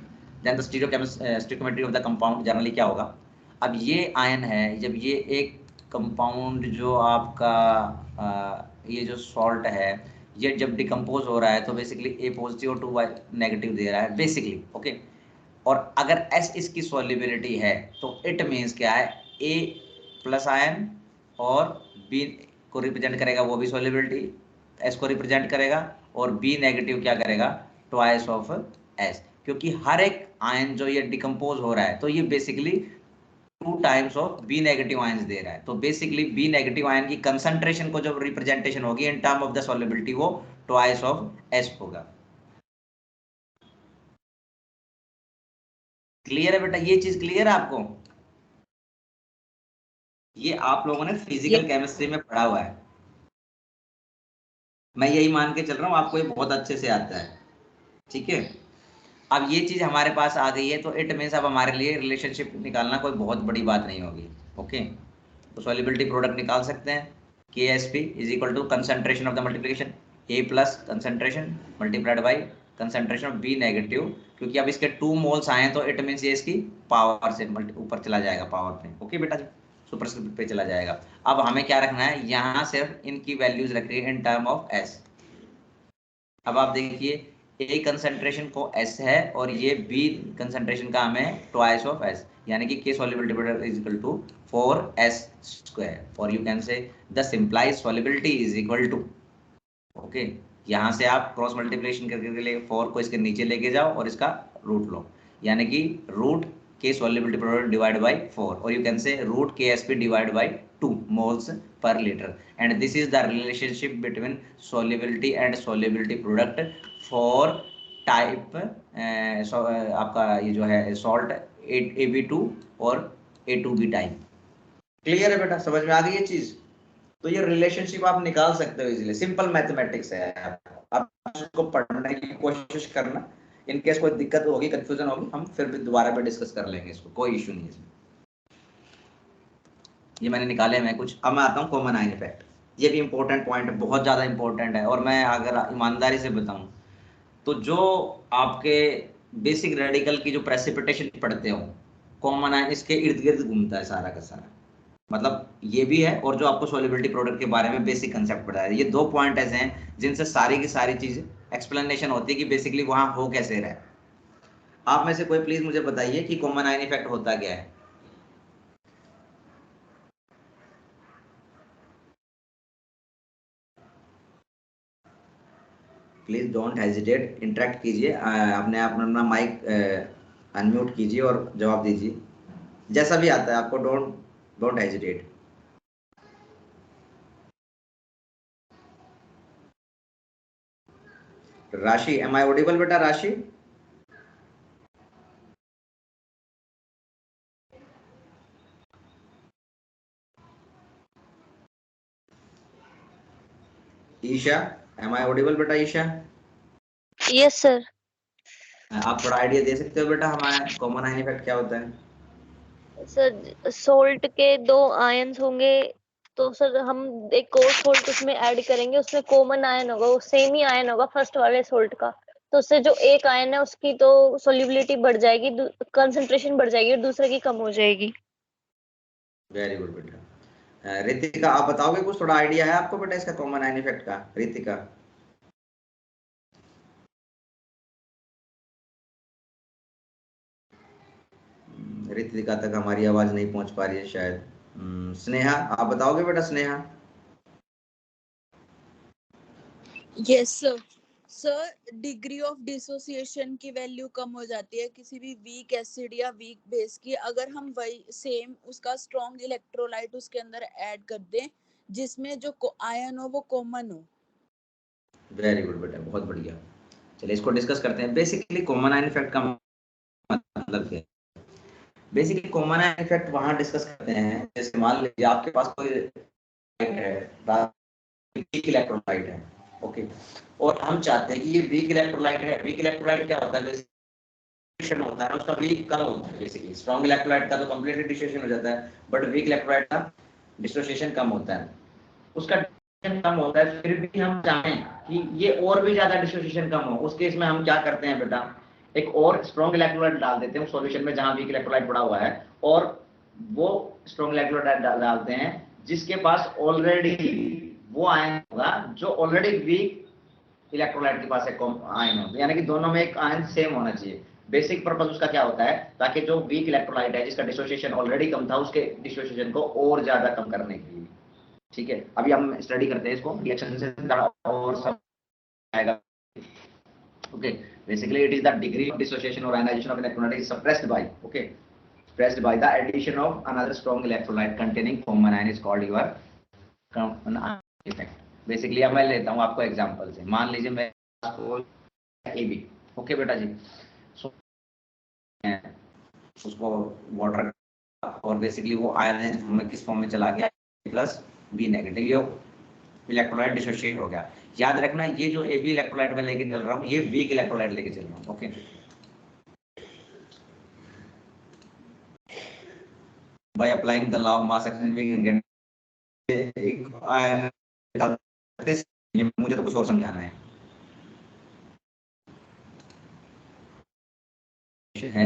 Then the stoichiometry of the compound generally क्या होगा, अब ये आयन है, जब ये एक कंपाउंड जो आपका ये जो सॉल्ट है ये जब डिकम्पोज हो रहा है तो बेसिकली A पॉजिटिव और 2 नेगेटिव दे रहा है बेसिकली। ओके, और अगर S इसकी सॉल्युबिलिटी है तो इट मीन्स क्या है, A प्लस आयन और B को रिप्रेजेंट करेगा, वो भी सॉल्युबिलिटी S को रिप्रेजेंट करेगा, और B नेगेटिव क्या करेगा, ट्वाइस ऑफ S, क्योंकि हर एक आयन जो ये डिकम्पोज हो रहा है तो ये basically 2 times of B negative ions दे रहा है। तो बेसिकली B नेगेटिव आयन की कंसंट्रेशन को जब रिप्रेजेंटेशन होगी in term of the solubility वो ट्वाइस ऑफ S होगा। क्लियर है बेटा, ये चीज क्लियर है आपको? ये आप लोगों ने फिजिकल केमिस्ट्री में पढ़ा हुआ है, मैं यही मान के चल रहा हूँ आपको ये बहुत अच्छे से आता है, ठीक है। अब ये चीज हमारे पास आ गई है तो इट मीन्स अब हमारे लिए रिलेशनशिप निकालना कोई बहुत बड़ी बात नहीं होगी। ओके, तो सॉल्युबिलिटी प्रोडक्ट निकाल सकते हैं, KSP is equal to concentration of the multiplication A plus concentration multiplied by concentration of B negative, क्योंकि अब इसके 2 मोल्स आए तो इट मीन्स ये इसकी पावर से ऊपर चला जाएगा, पावर पे। ओके बेटा जी, सुपरस्क्रिप्ट पे चला जाएगा। अब हमें क्या रखना है, यहाँ सिर्फ इनकी वैल्यूज रख रही है इन टर्म ऑफ S। अब आप देखिए ए कंसंट्रेशन को एस है और ये बी कंसंट्रेशन का हमें ट्वाइस ऑफ एस, यानी कि के solubility product is equal to 4s square, और you can say the simplify solubility is equal to, okay, यहाँ से आप क्रॉस मल्टीप्लिकेशन करके ले 4 को इसके नीचे लेके जाओ और इसका रूट लो, यानी कि root K solubility product divide by 4, और यू कैन से रूट के S P divide by 2 moles per liter, and this is the relationship between solubility and solubility product for type आपका ये जो है सॉल्ट AB2 और A2B टाइप। क्लियर है बेटा, समझ में आ गई ये चीज? तो ये रिलेशनशिप आप निकाल सकते हो इजीली, सिंपल मैथमेटिक्स है। आप इसको पढ़ने की कोशिश करना, इन केस कोई दिक्कत होगी, कंफ्यूजन होगी, हम फिर भी दोबारा पे डिस्कस कर लेंगे इसको, कोई इशू नहीं है इसमें। ये मैंने निकाले मैं कुछ। अब मैं आता हूँ कॉमन आयन इफेक्ट। ये भी इंपॉर्टेंट पॉइंट है, बहुत ज्यादा इंपॉर्टेंट है, और मैं अगर ईमानदारी से बताऊं तो जो आपके बेसिक रेडिकल की जो प्रेसिपिटेशन पढ़ते हो, कॉमन आयन इसके इर्द गिर्द घूमता है सारा का सारा। मतलब ये भी है, और जो आपको सॉल्युबिलिटी प्रोडक्ट के बारे में बेसिक कंसेप्ट पढ़ा है, ये दो पॉइंट ऐसे हैं जिनसे सारी की सारी चीज एक्सप्लेनेशन होती है कि बेसिकली वहां हो कैसे रहा है। आप में से कोई प्लीज मुझे बताइए कि कॉमन आयन इफेक्ट होता क्या है? प्लीज डोंट हेजिटेट, इंटरेक्ट कीजिए, अपने आप अपना माइक अनम्यूट कीजिए और जवाब दीजिए, जैसा भी आता है आपको। Don't don't hesitate. Rashi, am I audible बेटा? Rashi, Isha, am I audible बेटा? Isha, yes sir. आप थोड़ा आइडिया दे सकते हो बेटा हमारा कॉमन आयन इफेक्ट क्या होता है? सर सोल्ट के दो आयंस होंगे, तो सर हम एक और सोल्ट उसमें ऐड करेंगे, उसमें कॉमन आयन होगा, वो सेम ही आयन होगा फर्स्ट वाले सोल्ट का, तो उससे जो एक आयन है उसकी तो सोल्युबिलिटी बढ़ जाएगी, कंसंट्रेशन बढ़ जाएगी, और दूसरे की कम हो जाएगी। वेरी गुड बेटा। रितिका, आप बताओगे कुछ? थोड़ा आइडिया है आपको बेटा इसका कॉमन आयन इफेक्ट का? रितिका, रितिका तक हमारी आवाज नहीं पहुंच पा रही है शायद। स्नेहा, आप बताओगे बेटा? Sneha, yes sir. Sir degree of dissociation की वैल्यू कम हो जाती है किसी भी वीक एसिड या वीक बेस की, अगर हम वही सेम उसका स्ट्रॉन्ग इलेक्ट्रोलाइट उसके अंदर ऐड कर दें जिसमें जो आयन हो वो कॉमन हो। वेरी गुड बेटा, बहुत बढ़िया। चलिए इसको डिस्कस करते हैं। बेसिकली कॉमन आयन इफेक्ट का मतलब क्या है? बेसिकली कॉमन आयन इफेक्ट वहां डिस्कस करते हैं, जैसे मान लीजिए आपके पास कोई है, वीक इलेक्ट्रोलाइट है, ओके, और हम चाहते हैं कि ये वीक इलेक्ट्रोलाइट है। वीक इलेक्ट्रोलाइट क्या होता है? डिसोसिएशन होता है उसका वीक कम होता है। बेसिकली स्ट्रॉन्ग इलेक्ट्रोलाइट का तो कंप्लीटली डिसोसिएशन हो जाता है, बट वीक इलेक्ट्रोलाइट का डिसोसिएशन कम होता है। उसका डिसोसिएशन कम होता है, फिर भी हम चाहें कि ये और भी ज्यादा डिसोसिएशन कम हो, उस केस में हम क्या करते हैं बेटा? एक और स्ट्रॉन्ग इलेक्ट्रोलाइट डाल देते हैं सॉल्यूशन में जहां वीक इलेक्ट्रोलाइट पड़ा हुआ है, और वो स्ट्रॉन्ग इलेक्ट्रोलाइट डालते हैं जिसके पास ऑलरेडी वो आयन होगा जो ऑलरेडी वीक इलेक्ट्रोलाइट के पास एक आयन हो, यानी कि दोनों में एक आयन सेम होना चाहिए। बेसिक पर्पस उसका क्या होता है? ताकि जो वीक इलेक्ट्रोलाइट है जिसका डिसोसिएशन ऑलरेडी कम था, उसके डिसोसिएशन को और ज्यादा कम करने के लिए। ठीक है, अभी हम स्टडी करते हैं इसको, रिएक्शन से और सब आएगा। Okay, basically it is the degree of dissociation और ionisation of electrolyte is suppressed by, okay, suppressed by the addition of another strong electrolyte containing common ion is called your common ion effect. Basically अब मैं लेता हूँ आपको example से। मान लीजिए मैं AB, ओके बेटा जी, उसको वाटर, और बेसिकली वो आयन है हमें किस फॉर्म में चला गया? प्लस बी नेगेटिव, ये इलेक्ट्रोलाइट डिसोसिएट हो गया। याद रखना ये जो AB इलेक्ट्रोलाइट में लेके चल रहा हूँ, ये वीक इलेक्ट्रोलाइट लेके चल रहा हूँ, okay. By applying the law of mass action, we can मुझे तो कुछ और समझाना है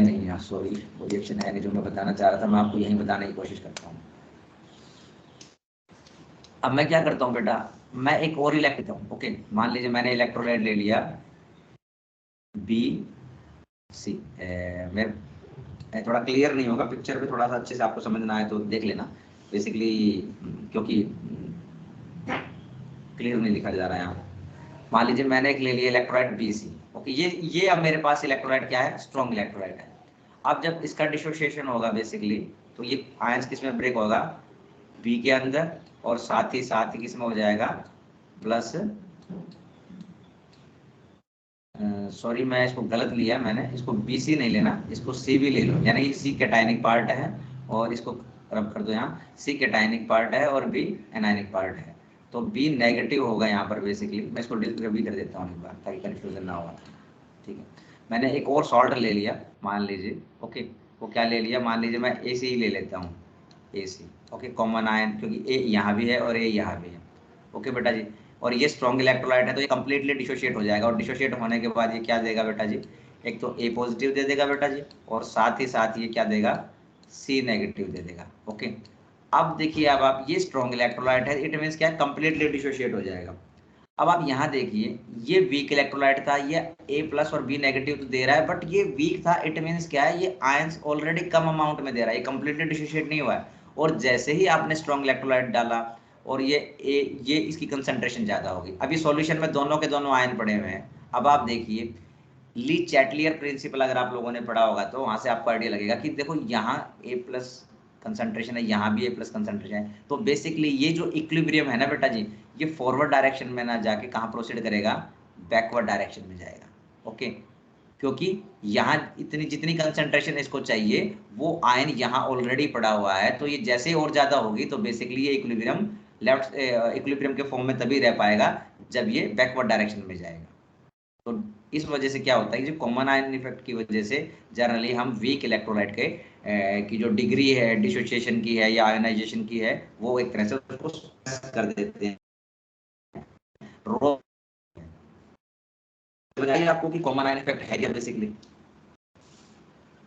नहीं यार, सॉरी, वो रिएक्शन है नहीं जो मैं बताना चाह रहा था, मैं आपको यही बताने की कोशिश करता हूँ। अब मैं क्या करता हूँ बेटा, मैं एक और इलेक्ट देता हूँ, ओके। मान लीजिए मैंने इलेक्ट्रोलाइट ले लिया बी सी। मैं थोड़ा क्लियर नहीं होगा पिक्चर पे, थोड़ा सा अच्छे से आपको समझना है तो देख लेना बेसिकली, क्योंकि क्लियर नहीं लिखा जा रहा है यहाँ। मान लीजिए मैंने एक ले लिया इलेक्ट्रोलाइट बी सी। ओके, ये अब मेरे पास इलेक्ट्रोलाइट क्या है, स्ट्रॉन्ग इलेक्ट्रोलाइट है। अब जब इसका डिसोसिएशन होगा बेसिकली, तो ये आयंस किस में ब्रेक होगा, बी के अंदर, और साथ ही किस में हो जाएगा, प्लस, सॉरी मैं इसको गलत लिया, मैंने इसको बी सी नहीं लेना, इसको सी भी ले लो, यानी कि सी कैटायनिक पार्ट है और इसको रब कर दो यहाँ, सी कैटायनिक पार्ट है और बी एनायनिक पार्ट है, तो बी नेगेटिव होगा यहाँ पर बेसिकली। मैं इसको डिस्क्राइब भी कर देता हूँ एक बार ताकि कंफ्यूजन ना हो। ठीक है, मैंने एक और सॉल्ट ले लिया, मान लीजिए, ओके, वो क्या ले लिया, मान लीजिए मैं ए सी ही ले लेता हूँ, ए सी, ओके, कॉमन आयन, क्योंकि ए यहाँ भी है और ए यहाँ भी है। ओके बेटा जी, और ये स्ट्रॉन्ग इलेक्ट्रोलाइट है तो ये कंप्लीटली डिसोशिएट हो जाएगा, और डिसोशिएट होने के बाद ये क्या देगा बेटा जी, एक तो ए पॉजिटिव दे देगा बेटा जी, और साथ ही ये क्या देगा, सी नेगेटिव दे देगा। ओके, अब देखिए, अब आप ये स्ट्रॉन्ग इलेक्ट्रोलाइट है, इट मींस क्या है, कंप्लीटली डिसोशिएट हो जाएगा। अब आप यहाँ देखिए, ये वीक इलेक्ट्रोलाइट था, ये ए प्लस और बी नेगेटिव तो दे रहा है, बट ये वीक था, इट मींस क्या है, ये आयंस ऑलरेडी कम अमाउंट में दे रहा है, ये कंप्लीटली डिसोशिएट नहीं हुआ है। और जैसे ही आपने स्ट्रॉन्ग इलेक्ट्रोलाइट डाला और ये इसकी कंसंट्रेशन ज्यादा होगी। अभी सॉल्यूशन में दोनों के दोनों आयन पड़े हुए हैं। अब आप देखिए, ली चैटलियर प्रिंसिपल अगर आप लोगों ने पढ़ा होगा तो वहां से आपको आइडिया लगेगा कि देखो यहाँ ए प्लस कंसंट्रेशन है, यहाँ भी ए प्लस कंसंट्रेशन है, तो बेसिकली ये जो इक्विलिब्रियम है ना बेटा जी, ये फॉरवर्ड डायरेक्शन में ना जाके कहाँ प्रोसीड करेगा, बैकवर्ड डायरेक्शन में जाएगा। ओके, क्योंकि यहाँ इतनी जितनी कंसंट्रेशन इसको चाहिए वो आयन यहाँ ऑलरेडी पड़ा हुआ है, तो ये जैसे और ज्यादा होगी तो बेसिकली ये इक्विलिब्रियम लेफ्ट इक्विलिब्रियम के फॉर्म में तभी रह पाएगा जब ये बैकवर्ड डायरेक्शन में जाएगा। तो इस वजह से क्या होता है, जो कॉमन आयन इफेक्ट की वजह से जनरली हम वीक इलेक्ट्रोलाइट के की जो डिग्री है डिसोसिएशन की है या आयनाइजेशन की है, वो एक तरह से उसको कर देते हैं। बताइए आपको कि कॉमन आयन इफेक्ट है क्या बेसिकली।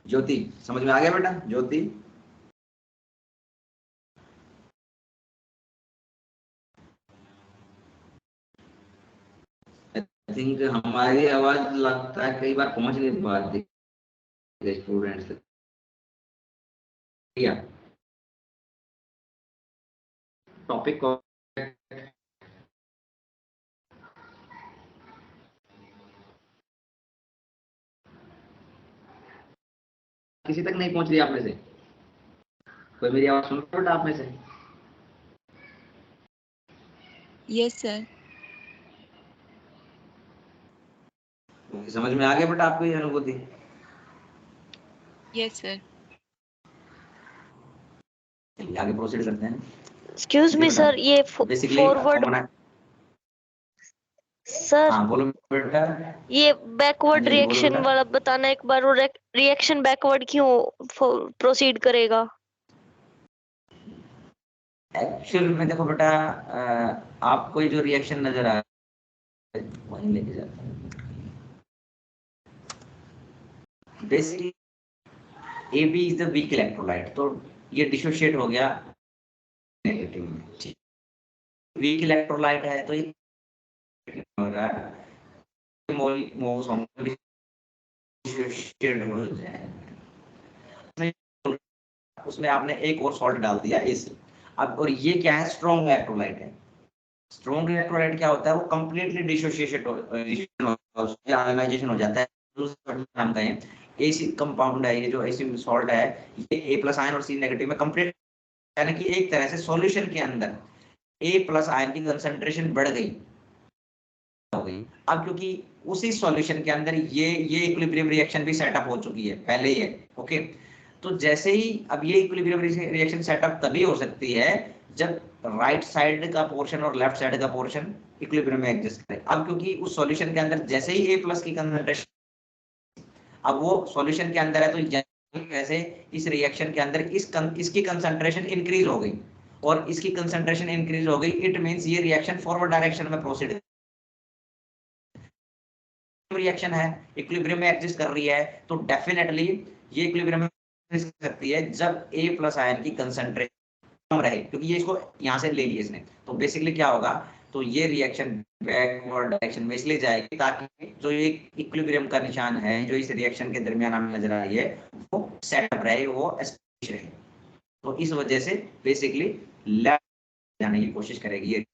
ज्योति समझ में आ गया बेटा, ज्योति? आई थिंक हमारी आवाज लगता है कई बार पहुंच नहीं पाती स्टूडेंट्स तक। क्या टॉपिक को किसी तक नहीं पहुंच रही आप में से? कोई मेरी आवाज सुन रहा है आप में से? Yes sir. समझ में आ गया बेटा आपको ये अनुभूति? Yes sir. आगे प्रोसीड करते हैं। एक्सक्यूज मी सर, ये फॉरवर्ड सर, हाँ बोलो बेटा। ये बैकवर्ड जी, रिएक्शन बोलो वाला बताना एक बार, वो रिएक्शन बैकवर्ड क्यों प्रोसीड करेगा? एक्चुअल में देखो बेटा, आपको ये जो रिएक्शन नजर आ रहा है वहीं लेके जाता है। Basically AB is the weak electrolyte, तो ये डिसोशिएट हो गया नेगेटिव में। वीक इलेक्ट्रोलाइट है तो ये हो रहा है मोल्स होंगे डिसोशिएट हो जाए, उसमें आपने एक और सॉल्ट डाल दिया इस। अब और ये क्या है, स्ट्रॉन्ग इलेक्ट्रोलाइट है। स्ट्रॉन्ग इलेक्ट्रोलाइट क्या होता है, वो कंप्लीटली डिसोसिएट आयोनाइजेशन हो जाता है। हम कहें एसी कंपाउंड है, ये जो एसी सॉल्ट है, ये ए प्लस आयन और सी नेगेटिव में कंप्लीट, यानी कि एक तरह से सॉल्यूशन के अंदर ए प्लस आयन की कंसंट्रेशन बढ़ गई हो गई। अब क्योंकि उसी सॉल्यूशन के अंदर ये इक्विलिब्रियम रिएक्शन भी सेटअप हो चुकी है पहले ही है। ओके, तो जैसे ही अब ये इक्विलिब्रियम रिएक्शन सेटअप तभी हो सकती है जब राइट साइड का पोर्शन और लेफ्ट साइड का पोर्शन इक्विलिब्रियम में एग्जिस्ट करे। अब क्योंकि उस सॉल्यूशन के अंदर जैसे ही ए प्लस की कंसंट्रेशन, अब वो सॉल्यूशन के अंदर है, तो वैसे इस रिएक्शन के अंदर इसकी कंसंट्रेशन इंक्रीज हो गई, और इसकी कंसंट्रेशन इंक्रीज हो गई, इट मींस ये रिएक्शन फॉरवर्ड डायरेक्शन में प्रोसीड रिएक्शन है, इक्विलिब्रियम में एग्जिस्ट कर रही है, तो डेफिनेटली ये इक्विलिब्रियम में एग्जिस्ट कर सकती है जब ए प्लस आयन की कंसंट्रेशन कम रहे, क्योंकि ये इसको यहाँ से ले लिया इसने। तो बेसिकली क्या होगा, तो ये रिएक्शन बैकवर्ड डायरेक्शन में इसलिए जाएगी ताकि जो ये इक्विलिब्रियम का निशान है जो इस रिएक्शन के दरमियान हमें नजर आ रही है वो सेटअप रहे, वो एस्टैब्लिश रहे। तो इस वजह से बेसिकली लेफ्ट जाने की कोशिश करेगी ये,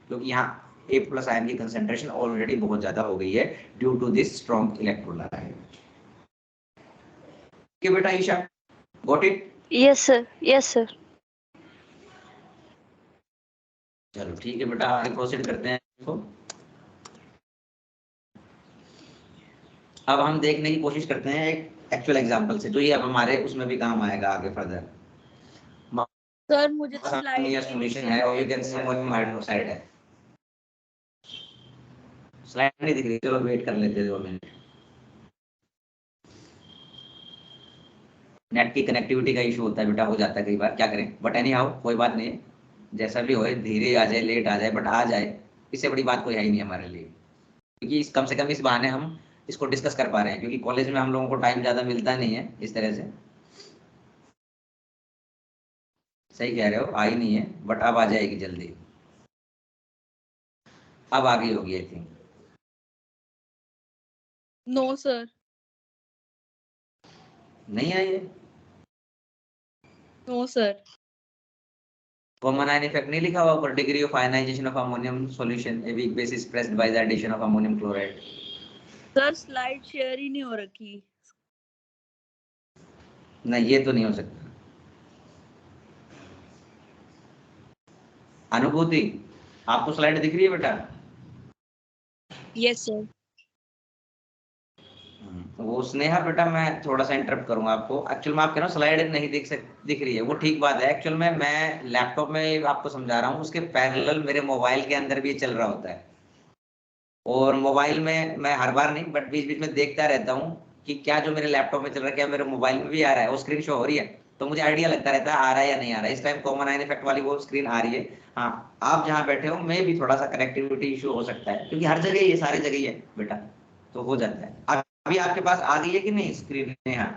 क्योंकि यहाँ A+ आयन की कंसंट्रेशन ऑलरेडी बहुत ज्यादा हो गई है due to this strong electrolyte. Okay बेटा Isha, got it? Yes sir, yes sir. चलो ठीक है बेटा, आगे प्रोसीड करते हैं इसको। अब हम देखने की कोशिश करते हैं एक एक्चुअल एग्जांपल से, जो ये अब हमारे उसमें भी काम आएगा आगे फर्दर। सर मुझे स्लाइड ये सॉल्यूशन है और ये कैन से अमोनियम हाइड्रोक्साइड है। स्लाइड नहीं दिख रही, चलो वेट कर लेते हैं 2 मिनट। नेट की कनेक्टिविटी का इशू होता है बेटा, हो जाता है कई बार, क्या करें, बट एनी हाउ कोई बात नहीं, जैसा भी होए, धीरे आ जाए लेट आ जाए बट आ जाए, इससे बड़ी बात कोई है ही नहीं हमारे लिए, क्योंकि कम से कम इस बहाने हम इसको डिस्कस कर पा रहे हैं, क्योंकि कॉलेज में हम लोगों को टाइम ज्यादा मिलता नहीं है इस तरह से। सही कह रहे हो, आई नहीं है बट अब आ जाएगी जल्दी, अब आ गई होगी आई थिंक। नो सर, नहीं आई है? No sir. Common ion effect नहीं लिखा हुआ ऊपर? Degree of ionisation of ammonium solution a weak base is expressed by the addition of ammonium chloride. Sir slide share ही नहीं हो रखी। नहीं ये तो नहीं हो सकता। अनुभूति, आपको स्लाइड दिख रही है बेटा? Yes sir. वो स्नेहा बेटा, मैं थोड़ा सा इंटरप्ट करूंगा आपको। एक्चुअल में आप कह रहे हो स्लाइड नहीं दिख रही है, वो ठीक बात है। एक्चुअल में मैं लैपटॉप में आपको समझा रहा हूँ, उसके पैरेलल मेरे मोबाइल के अंदर भी चल रहा होता है, और मोबाइल में मैं हर बार नहीं बट बीच बीच में देखता रहता हूँ कि क्या जो मेरे लैपटॉप में चल रहा है क्या मेरे मोबाइल में भी आ रहा है, वो स्क्रीन शो हो रही है, तो मुझे आइडिया लगता रहता है आ रहा है या नहीं आ रहा है। इस टाइम कॉमन आयन इफेक्ट वाली वो स्क्रीन आ रही है। हाँ, आप जहाँ बैठे हो मैं भी थोड़ा सा कनेक्टिविटी इशू हो सकता है, क्योंकि हर जगह ये सारी जगह है बेटा, तो हो जाता है। अभी आपके पास आ गई है कि नहीं स्क्रीन? हाँ,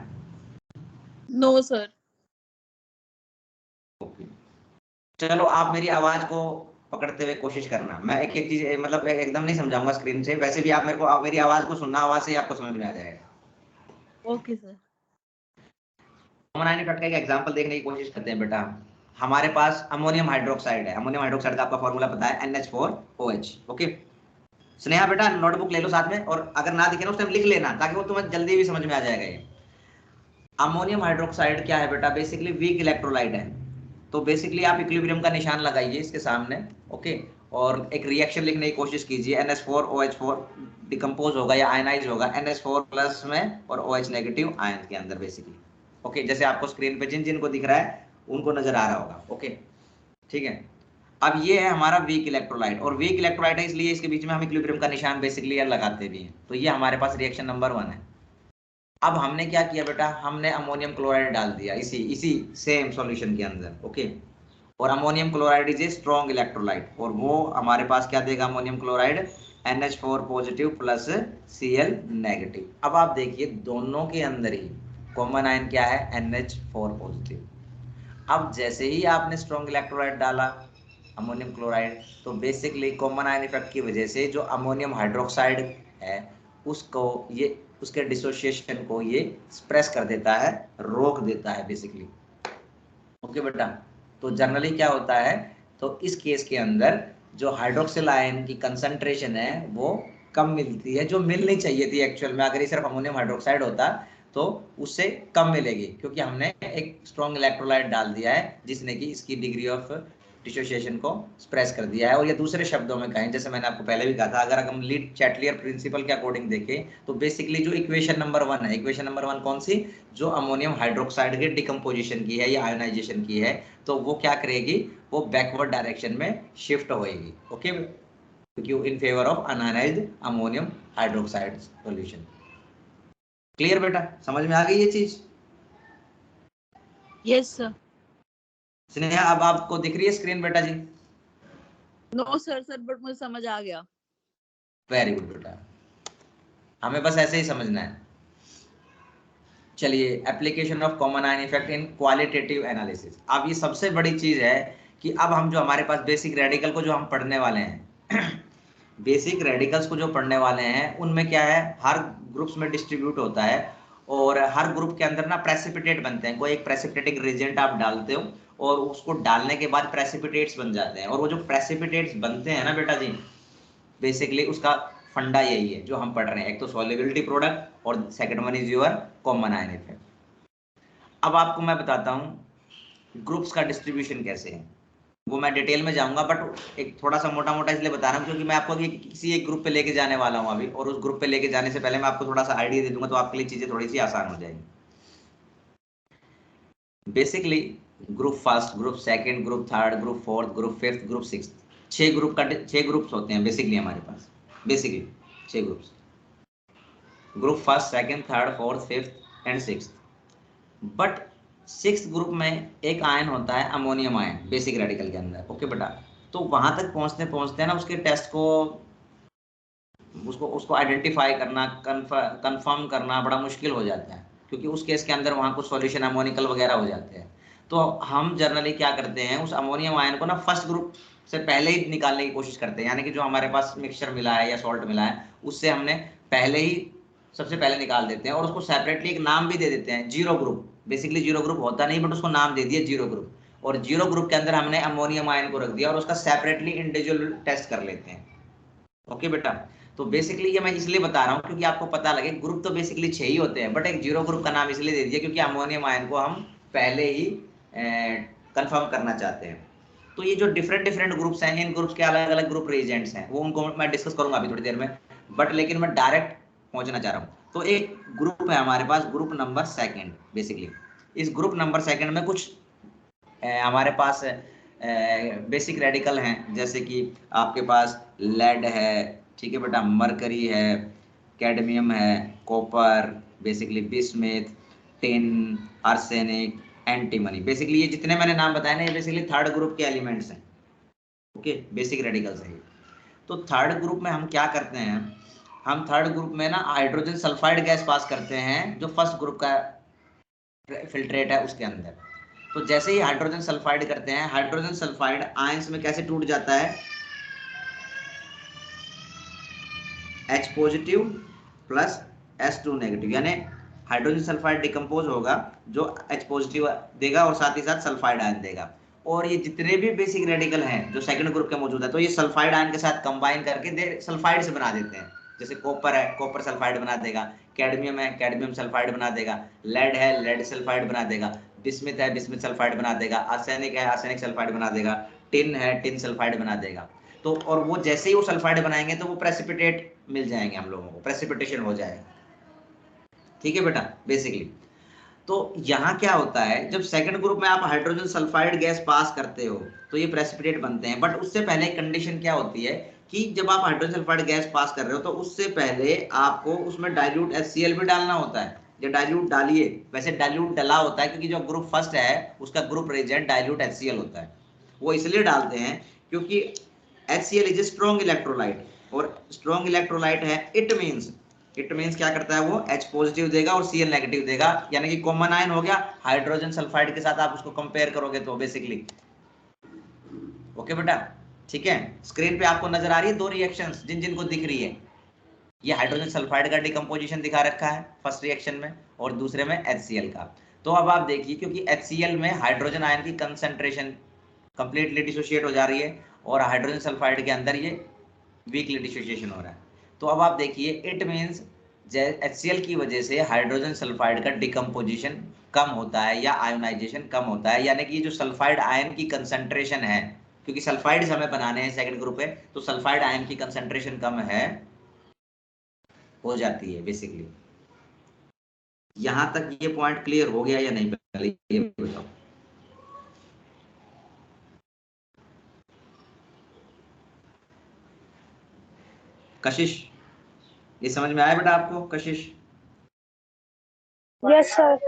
नो सर। चलो आप मेरी आवाज को पकड़ते हुए कोशिश करना, मैं एक एक चीज मतलब एकदम नहीं समझाऊंगा स्क्रीन से, वैसे भी आप मेरे को मेरी आवाज को सुनना, आवाज से आपको समझ में आ जाएगा। Okay sir. Common ion effect का एक एग्जांपल देखने की कोशिश करते हैं बेटा। हमारे पास अमोनियम हाइड्रोक्साइड है, अमोनियम हाइड्रोक्साइड का आपका फॉर्मूला पता है NH4OH। ओके स्नेहा बेटा नोटबुक ले लो साथ में, और अगर ना दिखे ना उस टाइम लिख लेना, ताकि वो तुम्हें जल्दी भी समझ में आ जाएगा। ये अमोनियम हाइड्रोक्साइड क्या है बेटा? बेसिकली वीक इलेक्ट्रोलाइट है। तो बेसिकली आप इक्विलिब्रियम का निशान लगाइए इसके सामने, ओके, और एक रिएक्शन लिखने की कोशिश कीजिए। NH4OH4 डिकम्पोज होगा या आयनाइज होगा NH4+ में और OH नेगेटिव आयन के अंदर बेसिकली। ओके जैसे आपको स्क्रीन पे जिन जिन को दिख रहा है उनको नजर आ रहा होगा। ओके ठीक है, अब ये है हमारा वीक इलेक्ट्रोलाइट, और वीक इलेक्ट्रोलाइट है इसलिए इसके बीच में हम इक्विलिब्रियम का निशान बेसिकली लगाते भी हैं। तो ये हमारे पास रिएक्शन नंबर 1 है। अब हमने क्या किया बेटा, हमने अमोनियम क्लोराइड डाल दिया इसी सेम सॉल्यूशन के अंदर। ओके, और ammonium chloride is a strong electrolyte, और वो हमारे पास क्या देगा ammonium chloride? NH4 positive plus Cl negative. अब आप देखिए दोनों के अंदर ही कॉमन आयन क्या है? NH4 positive. अब जैसे ही आपने स्ट्रॉन्ग इलेक्ट्रोलाइट डाला अमोनियम क्लोराइड, तो बेसिकली कॉमन आयन इफेक्ट की वजह से जो अमोनियम हाइड्रोक्साइड है उसको ये उसके डिसोसिएशन को ये स्प्रेस कर देता है, रोक देता है बेसिकली। ओके बेटा, तो जनरली क्या होता है, तो इस केस के अंदर जो हाइड्रोक्सिल आयन की कंसंट्रेशन है वो कम मिलती है, जो मिलनी चाहिए थी एक्चुअल में। अगर ये सिर्फ अमोनियम हाइड्रोक्साइड होता तो उससे कम मिलेगी, क्योंकि हमने एक स्ट्रॉन्ग इलेक्ट्रोलाइट डाल दिया है जिसने कि इसकी डिग्री ऑफ डिसोसिएशन को स्प्रेस कर दिया है। और ये दूसरे शब्दों में कहें, जैसे मैंने आपको पहले भी कहा था, अगर हम लीड चैटलियर प्रिंसिपल के अकॉर्डिंग देखें तो बेसिकली जो इक्वेशन नंबर 1 है, इक्वेशन नंबर 1 कौन सी? जो अमोनियम हाइड्रोक्साइड के डिकम्पोजिशन की है या आयोनाइजेशन की है, तो वो क्या करेगी? वो बैकवर्ड डायरेक्शन में शिफ्ट होएगी। ओके, क्योंकि in favour of unionised ammonium hydroxide solution. Clear बेटा, समझ में आ गई ये चीज? Yes sir. स्नेहा अब आपको दिख रही है स्क्रीन बेटा जी? नो सर, बट मुझे समझ आ गया। वेरी गुड बेटा, हमें बस ऐसे ही समझना है। चलिए, application of common ion effect in qualitative analysis. अब ये सबसे बड़ी चीज है कि अब हम जो हमारे पास बेसिक रेडिकल को जो हम पढ़ने वाले हैं, बेसिक रेडिकल्स को जो पढ़ने वाले हैं उनमें क्या है, हर ग्रुप्स में डिस्ट्रीब्यूट होता है और हर ग्रुप के अंदर ना प्रेसिपिटेट बनते हैं। कोई एक प्रेसिपिटेटिंग रिएजेंट आप डालते हो और उसको डालने के बाद प्रेसिपिटेट्स बन जाते हैं, और वो जो प्रेसिपिटेट्स बनते हैं ना बेटा जी, बेसिकली उसका फंडा यही है जो हम पढ़ रहे हैं, एक तो सॉल्युबिलिटी प्रोडक्ट और second one is your common ion effect. अब आपको मैं बताता हूँ ग्रुप्स का डिस्ट्रीब्यूशन कैसे है, वो मैं डिटेल में जाऊंगा, बट एक थोड़ा सा मोटा मोटा इसलिए बता रहा हूँ क्योंकि मैं आपको किसी एक ग्रुप पे लेके जाने वाला हूँ अभी, और उस ग्रुप पे लेके जाने से पहले मैं आपको थोड़ा सा आइडिया दे दूंगा तो आपके लिए चीजें थोड़ी सी आसान हो जाएंगी। Basically group first, group second, group third, group fourth, group fifth, group sixth, 6 groups होते हैं बेसिकली हमारे पास। Basically 6 groups, group first, second, third, fourth, fifth and sixth. But 6th group में एक आयन होता है अमोनियम आयन बेसिक रेडिकल के अंदर। ओके बेटा, तो वहां तक पहुंचते पहुंचते ना उसके टेस्ट को उसको आइडेंटिफाई करना, कंफर्म करना बड़ा मुश्किल हो जाता है, क्योंकि उस केस के अंदर वहां कुछ सॉल्यूशन अमोनिकल वगैरह हो जाते हैं। तो हम जनरली क्या करते हैं, उस अमोनियम आयन को ना फर्स्ट ग्रुप से पहले ही निकालने की कोशिश करते हैं, यानी कि जो हमारे पास मिक्सचर मिला है या सॉल्ट मिला है उससे हमने पहले ही सबसे पहले निकाल देते हैं और उसको सेपरेटली एक नाम भी दे देते हैं, zero group. Basically zero group होता नहीं, बट उसको नाम दे दिया जीरो ग्रुप, और जीरो ग्रुप के अंदर हमने अमोनियम आयन को रख दिया और उसका सेपरेटली इंडिविजुअल टेस्ट कर लेते हैं। ओके बेटा, तो बेसिकली ये मैं इसलिए बता रहा हूँ क्योंकि आपको पता लगे ग्रुप तो बेसिकली 6 ही होते हैं, बट एक जीरो ग्रुप का नाम इसलिए दे दिया क्योंकि अमोनियम आयन को हम पहले ही कंफर्म करना चाहते हैं। तो ये जो डिफरेंट ग्रुप्स हैं, इन ग्रुप्स के अलग अलग ग्रुप रिएजेंट्स हैं, वो उनको मैं डिस्कस करूंगा अभी थोड़ी देर में, बट लेकिन मैं डायरेक्ट पहुंचना चाह रहा हूँ। तो एक ग्रुप है हमारे पास, ग्रुप नंबर सेकंड। बेसिकली इस ग्रुप नंबर सेकंड में कुछ हमारे पास बेसिक रेडिकल हैं, जैसे कि आपके पास लेड है, ठीक है बेटा, मरकरी है, कैडमियम है, copper, basically bismuth, tin, arsenic, antimony. Basically ये जितने मैंने नाम बताए ना, ये बेसिकली थर्ड ग्रुप के एलिमेंट्स हैं। ओके, बेसिक रेडिकल्स हैं। तो थर्ड ग्रुप में हम क्या करते हैं, हम थर्ड ग्रुप में ना हाइड्रोजन सल्फाइड गैस पास करते हैं जो फर्स्ट ग्रुप का फिल्ट्रेट है उसके अंदर। तो जैसे ही हाइड्रोजन सल्फाइड करते हैं, हाइड्रोजन सल्फाइड आयंस में कैसे टूट जाता है, H positive plus S2 negative, यानी हाइड्रोजन सल्फाइड डिकम्पोज होगा जो H पॉजिटिव देगा और साथ ही साथ सल्फाइड आयन देगा। और ये जितने भी बेसिक रेडिकल हैं जो सेकंड ग्रुप के मौजूद है, तो ये सल्फाइड आयन के साथ कंबाइन करके सल्फाइड से बना देते हैं। जैसे कॉपर है, कॉपर सल्फाइड बना देगा, कैडमियम है, कैडमियम सल्फाइड बना देगा, लेड है, लेड सल्फाइड बना देगा, बिस्मिथ है, बिस्मिथ सल्फाइड बना देगा, आर्सेनिक है, आर्सेनिक सल्फाइड बना देगा, टिन है, टिन सल्फाइड बना देगा। तो और वो जैसे ही वो सल्फाइड बनाएंगे तो वो प्रेसिपिटेट मिल जाएंगे हम लोगों को, प्रेसिपिटेशन हो जाएगा। ठीक है बेटा, बेसिकली तो यहाँ क्या होता है, जब सेकंड ग्रुप में आप हाइड्रोजन सल्फाइड गैस पास करते हो तो ये प्रेसिपिटेट बनते हैं, बट उससे पहले कंडीशन क्या होती है कि जब आप हाइड्रोजन सल्फाइड गैस पास कर रहे हो तो उससे पहले आपको उसमें डाइल्यूट HCl भी डालना होता है। जो डाइल्यूट डालिए, वैसे डाइल्यूट डला होता है क्योंकि जो ग्रुप फर्स्ट है उसका ग्रुप रिएजेंट डाइल्यूट HCl होता है। वो इसलिए डालते हैं क्योंकि HCl is a strong electrolyte, और स्ट्रॉन्ग इलेक्ट्रोलाइट है, इट मींस क्या करता है, वो H पॉजिटिव देगा और Cl नेगेटिव देगा, यानी कि कॉमन आयन हो गया। हाइड्रोजन सल्फाइड के साथ आप उसको कंपेयर करोगे तो बेसिकली, ओके बेटा, ठीक है। स्क्रीन पे आपको नजर आ रही है दो रिएक्शंस जिन जिनको दिख रही है, ये हाइड्रोजन सल्फाइड का डिकम्पोजिशन दिखा रखा है फर्स्ट रिएक्शन में और दूसरे में HCl का। तो अब आप देखिए, क्योंकि HCl में हाइड्रोजन आयन की कंसंट्रेशन कंप्लीटली डिसोशिएट हो जा रही है और हाइड्रोजन सल्फाइड के अंदर ये वीकली डिसोसिएशन हो रहा है। तो अब आप देखिए, इट मींस HCl की वजह से हाइड्रोजन सल्फाइड का डिकम्पोजिशन कम होता है या आयोनाइजेशन कम होता है, यानी कि जो सल्फाइड आयन की कंसंट्रेशन है, क्योंकि सल्फाइड्स हमें बनाने हैं सेकंड ग्रुप पे, तो सल्फाइड आयन की कंसंट्रेशन कम है हो जाती है बेसिकली। यहां तक ये पॉइंट क्लियर हो गया या नहीं, पहले ये बताओ। कशिश, ये समझ में आया बेटा आपको? कशिश, यस सर।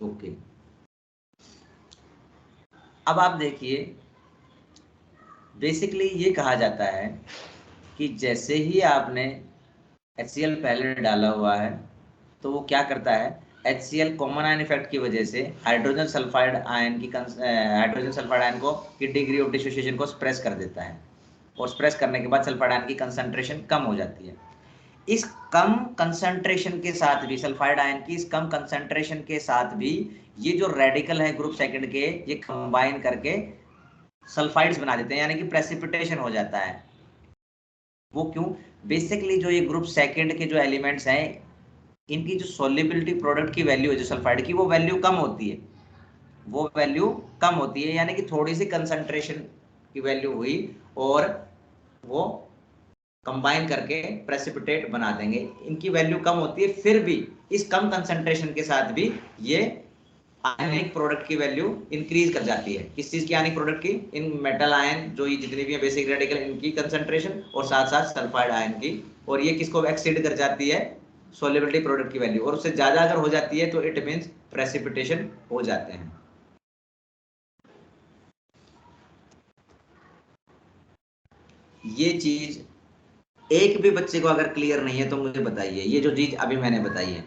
ओके। अब आप देखिए, बेसिकली ये कहा जाता है कि जैसे ही आपने HCl पहले डाला हुआ है तो वो क्या करता है, HCl कॉमन आयन इफेक्ट की वजह से हाइड्रोजन सल्फाइड आयन को की डिग्री ऑफ डिसोसिएशन को सप्रेस कर देता है। और स्प्रेस करने के बाद सल्फाइड आयन की कंसंट्रेशन कम हो जाती है। इस कम कंसंट्रेशन के साथ भी, सल्फाइड आयन की इस कम कंसंट्रेशन के साथ भी, ये जो रेडिकल है ग्रुप सेकंड के, ये कंबाइन करके सल्फाइड्स बना देते हैं, यानी कि प्रेसिपिटेशन हो जाता है। वो क्यों? बेसिकली जो ये ग्रुप सेकंड के जो एलिमेंट्स हैं, इनकी जो सॉल्युबिलिटी प्रोडक्ट की वैल्यू है जो सल्फाइड की, वो वैल्यू कम होती है, वो वैल्यू कम होती है, यानी कि थोड़ी सी कंसंट्रेशन की वैल्यू हुई और वो कंबाइन करके प्रेसिपिटेट बना देंगे। इनकी वैल्यू कम होती है, फिर भी इस कम कंसंट्रेशन के साथ भी ये आयनिक प्रोडक्ट की वैल्यू इंक्रीज कर जाती है। किस चीज की आयनिक प्रोडक्ट की? इन मेटल आयन जो ये जितने भी है बेसिक रेडिकल, इनकी कंसंट्रेशन और साथ साथ सल्फाइड आयन की। और ये किसको एक्सीड कर जाती है? सोल्युबिलिटी प्रोडक्ट की वैल्यू। और उससे ज्यादा अगर हो जाती है तो इट मींस प्रेसिपिटेशन हो जाते हैं। ये चीज एक भी बच्चे को अगर क्लियर नहीं है तो मुझे बताइए, ये जो चीज अभी मैंने बताई है।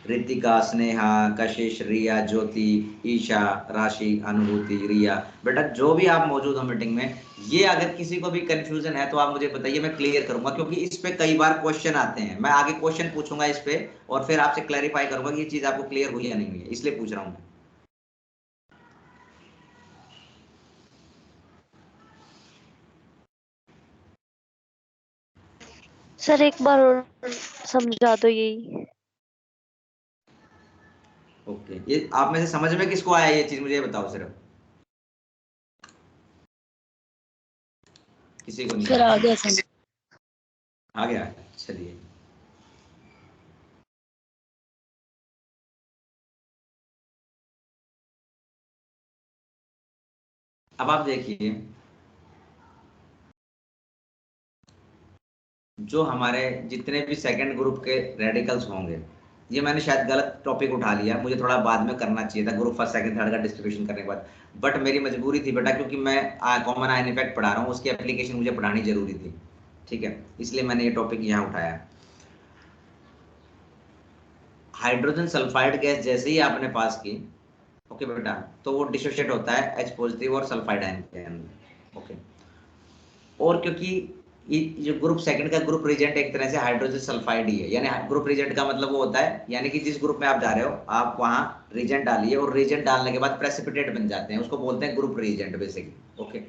रितिका, स्नेहा, कशिश, रिया, ज्योति, ईशा, राशि, अनुभूति, रिया, बेटा जो भी आप मौजूद हो मीटिंग में, ये अगर किसी को भी कंफ्यूजन है तो आप मुझे बताइए, मैं क्लियर करूंगा, क्योंकि इस पे कई बार क्वेश्चन आते हैं। मैं आगे क्वेश्चन पूछूंगा इस पे और फिर आपसे क्लैरिफाई करूंगा कि ये चीज आपको क्लियर हुई या नहीं हुई है, इसलिए पूछ रहा हूं। सर एक बार और समझा दो यही। ओके, ये आप में से समझ में किसको आया ये चीज, मुझे बताओ सिर्फ। किसी को नहीं? सर आ गया समझ। आ गया, चलिए। अब आप देखिए, जो हमारे जितने भी सेकंड ग्रुप के रेडिकल्स होंगे, ये मैंने शायद गलत टॉपिक उठा लिया, मुझे थोड़ा बाद में करना चाहिए था, ग्रुप फर्स्ट सेकंड थर्ड का डिस्ट्रीब्यूशन करने के बाद, बट मेरी मजबूरी थी बेटा, क्योंकि मैं कॉमन आयन इफेक्ट पढ़ा रहा हूँ, उसकी एप्लीकेशन मुझे पढ़ानी जरूरी थी, ठीक है, इसलिए मैंने ये टॉपिक यहाँ उठाया। हाइड्रोजन सल्फाइड गैस जैसे ही आपने पास की, ओके बेटा, तो वो डिसोशिएट होता है H पॉजिटिव और सल्फाइड आयन के अंदर, ओके। और क्योंकि ये जो ग्रुप सेकंड का ग्रुप रिजेंट एक तरह से हाइड्रोजन सल्फाइड ही है, यानी ग्रुप रिजेंट का मतलब वो होता है, यानी कि जिस ग्रुप में आप जा रहे हो आप वहां रिजेंट डालिए और रिजेंट डालने के बाद प्रेसिपिटेट बन जाते हैं, उसको बोलते हैं ग्रुप रिजेंट बेसिकली, ओके।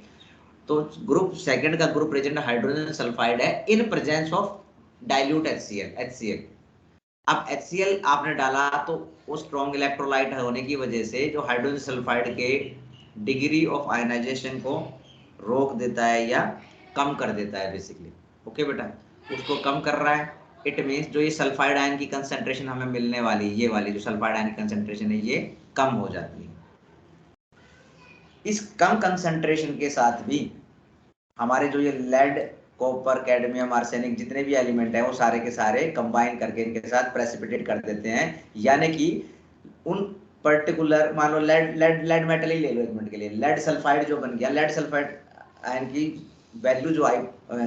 तो ग्रुप सेकंड का ग्रुप रिजेंट हाइड्रोजन सल्फाइड है इन प्रेजेंस ऑफ डाइल्यूट HCl। अब HCl आपने डाला तो वो स्ट्रॉन्ग इलेक्ट्रोलाइट होने की वजह से जो हाइड्रोजन सल्फाइड के डिग्री ऑफ आयनाइजेशन को रोक देता है या कम कर देता है बेसिकली, ओके बेटा, उसको कम कर रहा है। इट मींस जो ये सल्फाइड आयन की कंसंट्रेशन हमें मिलने वाली, ये वाली जो सल्फाइड आयन की कंसंट्रेशन है, ये कम हो जाती है। इस कम कंसंट्रेशन के साथ भी हमारे जो ये लेड, कॉपर, कैडमियम, आर्सेनिक जितने भी एलिमेंट हैं वो सारे के सारे कंबाइन करके इनके साथ प्रेसिपिटेट कर देते हैं, यानी कि उन पर्टिकुलर, मान लो लेड मेटल ही ले लो एक मिनट के लिए, लेड सल्फाइड जो बन गया, लेड सल्फाइड आयन की वैल्यू जो आई,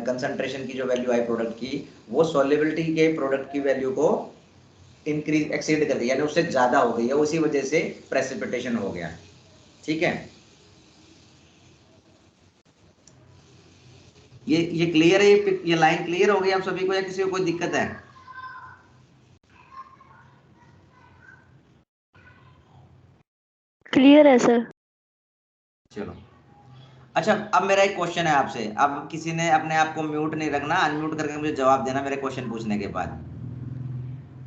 कंसंट्रेशन की जो वैल्यू आई प्रोडक्ट की, वो सॉल्युबिलिटी के प्रोडक्ट की वैल्यू को इंक्रीज एक्सीड कर दिया, यानी उससे ज्यादा हो गई है, उसी वजह से प्रेसिपिटेशन हो गया, ठीक है। ये क्लियर है, ये लाइन क्लियर हो गई आप सभी को, या किसी को कोई दिक्कत है? क्लियर है सर। चलो, अच्छा, अब मेरा एक क्वेश्चन है आपसे, अब किसी ने अपने आप को म्यूट नहीं रखना, अनम्यूट करके मुझे जवाब देना मेरे क्वेश्चन पूछने के बाद।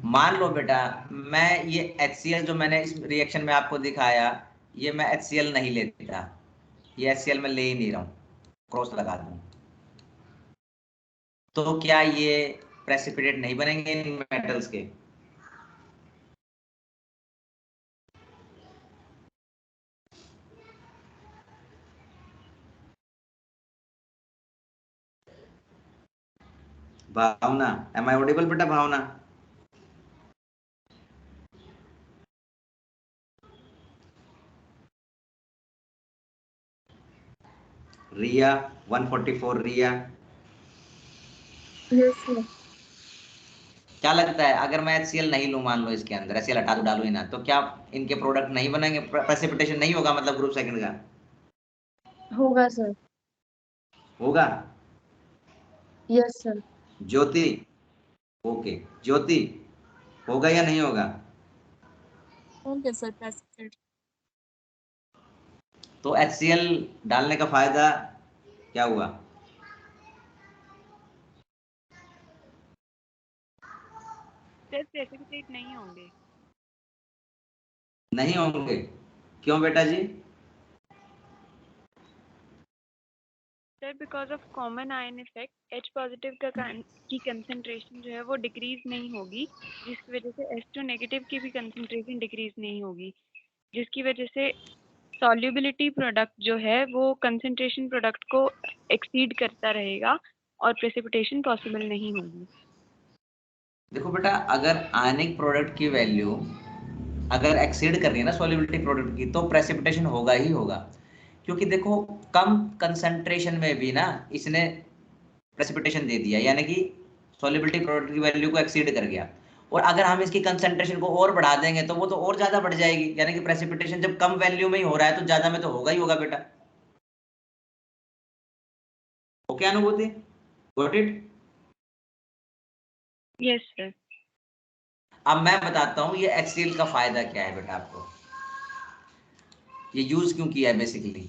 मान लो बेटा, मैं ये HCl जो मैंने इस रिएक्शन में आपको दिखाया, ये मैं HCl नहीं लेता, ये HCl मैं ले ही नहीं रहा हूँ, क्रॉस लगा दूं, तो क्या ये प्रेसिपिटेट नहीं बनेंगे इन मेटल्स के? भावना, एम आई ऑडिबल बेटा? भावना, रिया, 144 रिया, यस सर। क्या लगता है अगर मैं HCl नहीं लूं, मान लो इसके अंदर HCl हटा दो, डालू ही ना, तो क्या इनके प्रोडक्ट नहीं बनेंगे, प्रेसिपिटेशन नहीं होगा, मतलब ग्रुप सेकंड का? होगा सर। होगा? Yes sir. Jyoti? Okay, Jyoti होगा या नहीं होगा? Okay sir, precipitate. तो HCl डालने का फायदा क्या हुआ? सर प्रेसिपिटेट नहीं होंगे। नहीं होंगे? क्यों बेटा जी? Sir because of common ion effect H positive की कंसंट्रेशन जो है वो डिक्रीज नहीं होगी, जिसकी वजह से H2 नेगेटिव की भी कंसंट्रेशन डिक्रीज नहीं होगी, जिसकी वजह से सॉल्युबिलिटी प्रोडक्ट जो है वो कंसंट्रेशन प्रोडक्ट को एक्सीड करता रहेगा और प्रेसिपिटेशन पॉसिबल नहीं होगी। देखो बेटा, अगर आयनिक प्रोडक्ट की वैल्यू अगर एक्सीड कर रही है ना सॉल्युबिलिटी प्रोडक्ट की, तो प्रेसिपिटेशन होगा ही होगा। क्योंकि देखो, कम कंसंट्रेशन में भी ना इसने प्रेसिपिटेशन दे दिया, यानी कि सॉल्युबिलिटी प्रोडक्ट की वैल्यू को एक्सीड कर गया। और अगर हम इसकी कंसंट्रेशन को और बढ़ा देंगे तो वो तो और ज्यादा बढ़ जाएगी, यानी कि प्रेसिपिटेशन जब कम वैल्यू में ही हो रहा है तो ज्यादा में तो होगा ही होगा बेटा। ओके अनुभूति, गॉट इट? Yes sir. अब मैं बताता हूं ये HCl का फायदा क्या है बेटा आपको, ये यूज क्यों किया है बेसिकली।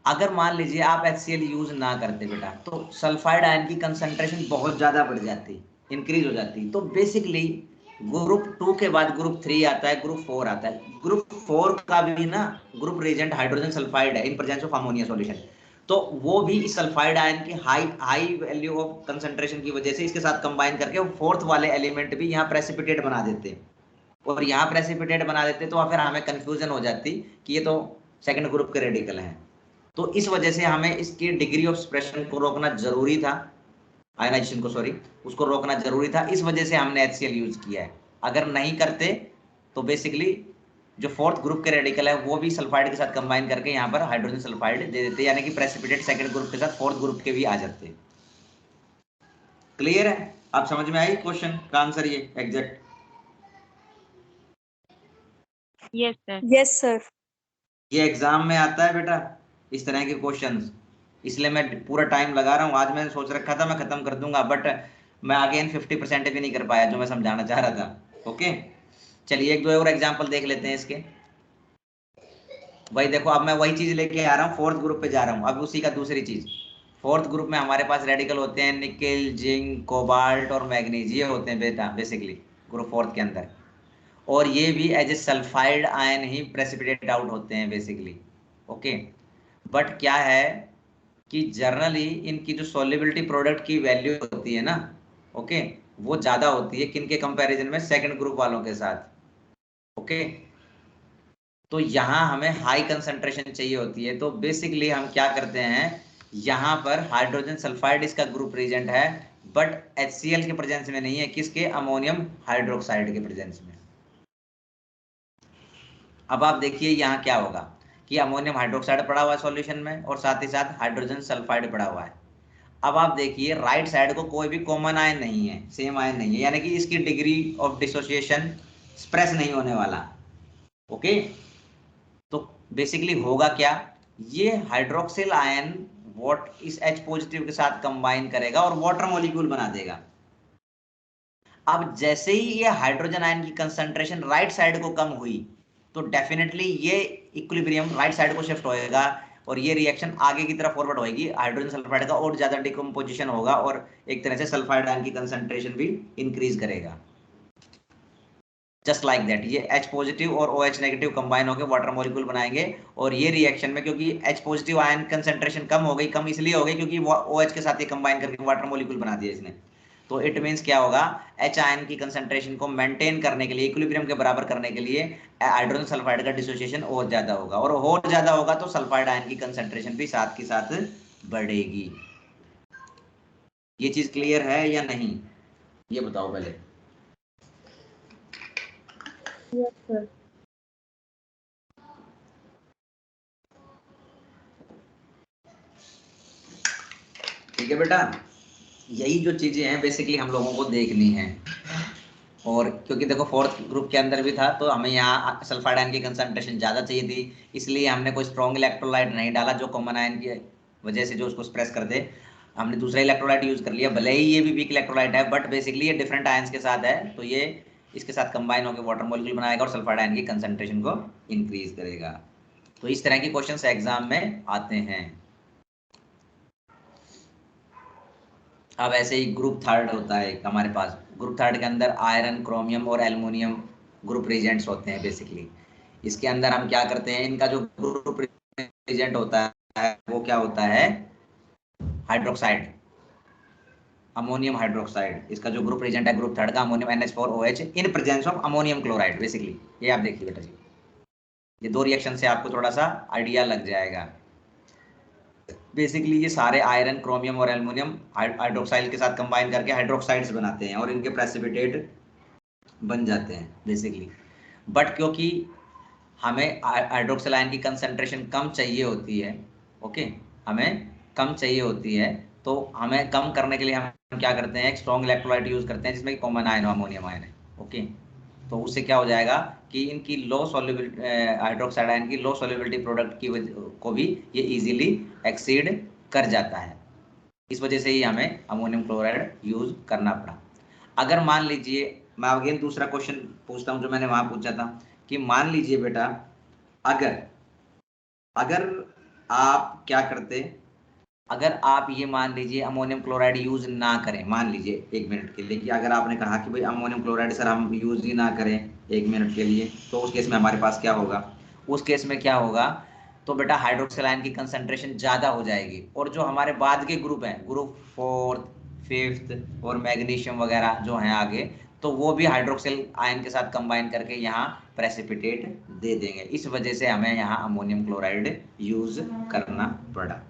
अगर मान लीजिए आप HCl यूज ना करते बेटा, तो सल्फाइड आयन की कंसंट्रेशन बहुत ज्यादा बढ़ जाती, इंक्रीज हो जाती। तो बेसिकली ग्रुप 2 के बाद ग्रुप 3 आता है, ग्रुप 4 आता है। ग्रुप 4 का भी ना ग्रुप रिएजेंट हाइड्रोजन सल्फाइड है इन प्रेजेंस ऑफ अमोनिया सॉल्यूशन। तो वो भी इस सल्फाइड आयन की हाई वैल्यू ऑफ कंसंट्रेशन की वजह से इसके साथ कंबाइन करके वो फोर्थ वाले एलिमेंट भी यहाँ प्रेसिपिटेट बना देते हैं। और यहाँ प्रेसिपिटेट बना देते तो फिर हमें कंफ्यूजन हो जाती कि ये तो सेकंड ग्रुप के रेडिकल हैं। तो इस वजह से हमें इसकी डिग्री ऑफ स्प्रेशन को रोकना जरूरी था, आयनाइजेशन को, सॉरी, उसको रोकना जरूरी था। इस वजह से हमने HCl यूज किया है। अगर नहीं करते तो बेसिकली जो फोर्थ ग्रुप के रेडिकल है वो भी सल्फाइड के साथ कंबाइन करके यहाँ पर हाइड्रोजन सल्फाइड दे देते, यानी कि प्रेसिपिटेट सेकंड ग्रुप के साथ फोर्थ ग्रुप के भी आ जाते। क्लियर है? आप समझ में आई क्वेश्चन का आंसर ये exact? Yes sir. Yes sir. ये एग्जाम में आता है बेटा इस तरह के क्वेश्चंस, इसलिए मैं पूरा टाइम लगा रहा हूँ। आज मैंने सोच रखा था मैं खत्म कर दूंगा, बट मैं अगेन 50% भी नहीं कर पाया जो मैं समझाना चाह रहा था। ओके, चलिए एक दो और एग्जाम्पल देख लेते हैं इसके। वही देखो, अब मैं वही चीज लेके आ रहा हूँ, फोर्थ ग्रुप पे जा रहा हूँ। अब उसी का दूसरी चीज, फोर्थ ग्रुप में हमारे पास रेडिकल होते हैं निकेल, जिंक, कोबाल्ट और मैग्नीज, ये होते हैं बेटा बेसिकली ग्रुप फोर्थ के अंदर। और ये भी एज ए सल्फाइड आयन ही प्रेसिपिटेट आउट होते हैं बेसिकली। ओके, बट क्या है कि जनरली इनकी जो सॉल्युबिलिटी प्रोडक्ट की वैल्यू होती है ना, ओके, वो ज्यादा होती है किन के कंपैरिजन में, सेकंड ग्रुप वालों के साथ। ओके, तो यहाँ हमें हाई कंसंट्रेशन चाहिए होती है। तो बेसिकली हम क्या करते हैं, यहाँ पर हाइड्रोजन सल्फाइड इसका ग्रुप रिएजेंट है, बट HCl के प्रेजेंस में नहीं है, किसके, अमोनियम हाइड्रोक्साइड के प्रेजेंस में। अब आप देखिए यहाँ क्या होगा कि अमोनियम हाइड्रोक्साइड पड़ा हुआ है सॉल्यूशन में, और साथ ही साथ हाइड्रोजन सल्फाइड पड़ा हुआ है। अब आप देखिए राइट साइड को कोई भी कॉमन आयन नहीं है, सेम आयन नहीं है, यानी कि इसकी डिग्री ऑफ डिसोसिएशन एक्सप्रेस नहीं होने वाला। ओके, तो बेसिकली होगा क्या, ये हाइड्रोक्सिल आयन वॉट इस H पॉजिटिव के साथ कंबाइन करेगा और वाटर मॉलिक्यूल बना देगा। अब जैसे ही ये हाइड्रोजन आयन की कंसंट्रेशन राइट साइड को कम हुई, तो डेफिनेटली ये इक्विलिब्रियम राइट साइड को शिफ्ट होएगा, और ये रिएक्शन आगे की तरफ फॉरवर्ड होएगी, हाइड्रोजन सल्फाइड का और ज्यादा डिकम्पोजिशन होगा, और एक तरह से सल्फाइड आयन की कंसंट्रेशन भी इंक्रीज करेगा। जस्ट लाइक दैट, ये H पॉजिटिव और OH नेगेटिव कंबाइन होकर वाटर मॉलिक्यूल बनाएंगे। और ये रिएक्शन में, क्योंकि H पॉजिटिव आयन कंसंट्रेशन कम हो गई, कम इसलिए हो गई क्योंकि OH के साथ ये कंबाइन करके वाटर मॉलिक्यूल बना दिया इसने। तो इट मीन्स क्या होगा, H आयन की कंसंट्रेशन को मेंटेन करने के लिए, इक्विलिब्रियम के बराबर करने के लिए हाइड्रोजन सल्फाइड का डिसोसिएशन और ज्यादा होगा, और और ज्यादा होगा तो सल्फाइड आयन की कंसंट्रेशन भी साथ के साथ बढ़ेगी। ये चीज क्लियर है या नहीं, ये बताओ पहले। Yes sir. ठीक है बेटा, यही जो चीजें हैं बेसिकली हम लोगों को देखनी है। और क्योंकि देखो फोर्थ ग्रुप के अंदर भी था तो हमें यहाँ सल्फाइड आयन की कंसंट्रेशन ज्यादा चाहिए थी, इसलिए हमने कोई स्ट्रॉन्ग इलेक्ट्रोलाइट नहीं डाला जो कॉमन आयन की वजह से जो उसको स्प्रेस कर दे। हमने दूसरा इलेक्ट्रोलाइट यूज कर लिया, भले ही ये भी वीक इलेक्ट्रोलाइट है बट बेसिकली ये डिफरेंट आयंस के साथ है, तो ये इसके साथ कंबाइन होकर वाटर मॉलिक्यूल बनाएगा और सल्फाइड आयन की कंसंट्रेशन को इंक्रीज करेगा। तो इस तरह के क्वेश्चंस एग्जाम में आते हैं। अब ऐसे ही ग्रुप थर्ड होता है हमारे पास। ग्रुप थर्ड के अंदर आयरन, क्रोमियम और एल्युमिनियम ग्रुप रिएजेंट्स होते हैं बेसिकली। इसके अंदर हम क्या करते हैं, इनका जो ग्रुप रिएजेंट होता है वो क्या होता है, हाइड्रोक्साइड, अमोनियम हाइड्रोक्साइड। इसका जो ग्रुप रिएजेंट है ग्रुप थर्ड का, ammonium NH4OH in presence of ammonium chloride basically. ये आप देखिए बेटा जी, ये दो रिएक्शन से आपको थोड़ा सा आइडिया लग जाएगा। बेसिकली ये सारे आयरन, क्रोमियम और एल्युमिनियम हाइड्रोक्साइड के साथ कंबाइन करके हाइड्रोक्साइड्स बनाते हैं और इनके प्रेसिपिटेट बन जाते हैं बेसिकली। बट क्योंकि हमें हाइड्रोक्सिल आयन की कंसंट्रेशन कम चाहिए होती है, ओके, हमें कम चाहिए होती है, तो हमें कम करने के लिए हम क्या करते हैं, एक स्ट्रॉन्ग इलेक्ट्रोलाइट यूज करते हैं जिसमें कॉमन आयन हो, अमोनियम आयन है, ओके। तो उससे क्या हो जाएगा कि इनकी लो सॉल्युबिलिटी, हाइड्रोक्साइड आयन की लो सॉल्युबिलिटी प्रोडक्ट की को भी ये इजीली एक्सीड कर जाता है। इस वजह से ही हमें अमोनियम क्लोराइड यूज करना पड़ा। अगर मान लीजिए, मैं अगेन दूसरा क्वेश्चन पूछता हूं जो मैंने वहां पूछा था, कि मान लीजिए बेटा अगर आप क्या करते, अगर आप ये मान लीजिए अमोनियम क्लोराइड यूज ना करें, मान लीजिए एक मिनट के लिए, कि अगर आपने कहा कि भाई अमोनियम क्लोराइड सर हम यूज ही ना करें एक मिनट के लिए, तो उस केस में हमारे पास क्या होगा, उस केस में क्या होगा, तो बेटा हाइड्रोक्सिल आयन की कंसंट्रेशन ज्यादा हो जाएगी और जो हमारे बाद के ग्रुप हैं, ग्रुप फोर्थ, फिफ्थ और मैग्नीशियम वगैरह जो हैं आगे, तो वो भी हाइड्रोक्सिल आयन के साथ कंबाइन करके यहाँ प्रेसिपिटेट दे देंगे। इस वजह से हमें यहाँ अमोनियम क्लोराइड यूज करना पड़ा।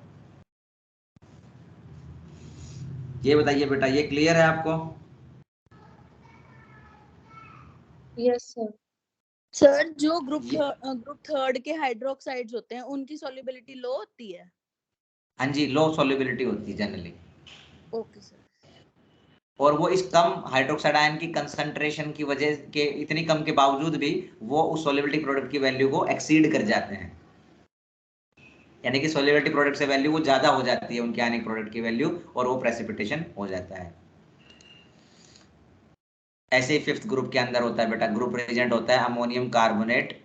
ये बताइए बेटा, ये क्लियर है आपको? Yes sir. सर जो ग्रुप थर्ड के हाइड्रोक्साइड्स होते हैं उनकी सॉल्युबिलिटी लो होती है? हाँ जी, लो सॉल्युबिलिटी होती है जनरली। Okay sir. और वो इस कम हाइड्रोक्साइड आयन की कंसंट्रेशन की वजह के, इतनी कम के बावजूद भी वो उस सॉल्युबिलिटी प्रोडक्ट की वैल्यू को एक्सीड कर जाते हैं, यानी कि सॉल्युबिलिटी प्रोडक्ट से वैल्यू वो ज्यादा हो जाती है उनके आयनिक प्रोडक्ट की वैल्यू, और वो प्रेसिपिटेशन हो जाता है। ऐसे ही फिफ्थ ग्रुप के अंदर होता है बेटा, ग्रुप रिएजेंट होता है ammonium carbonate,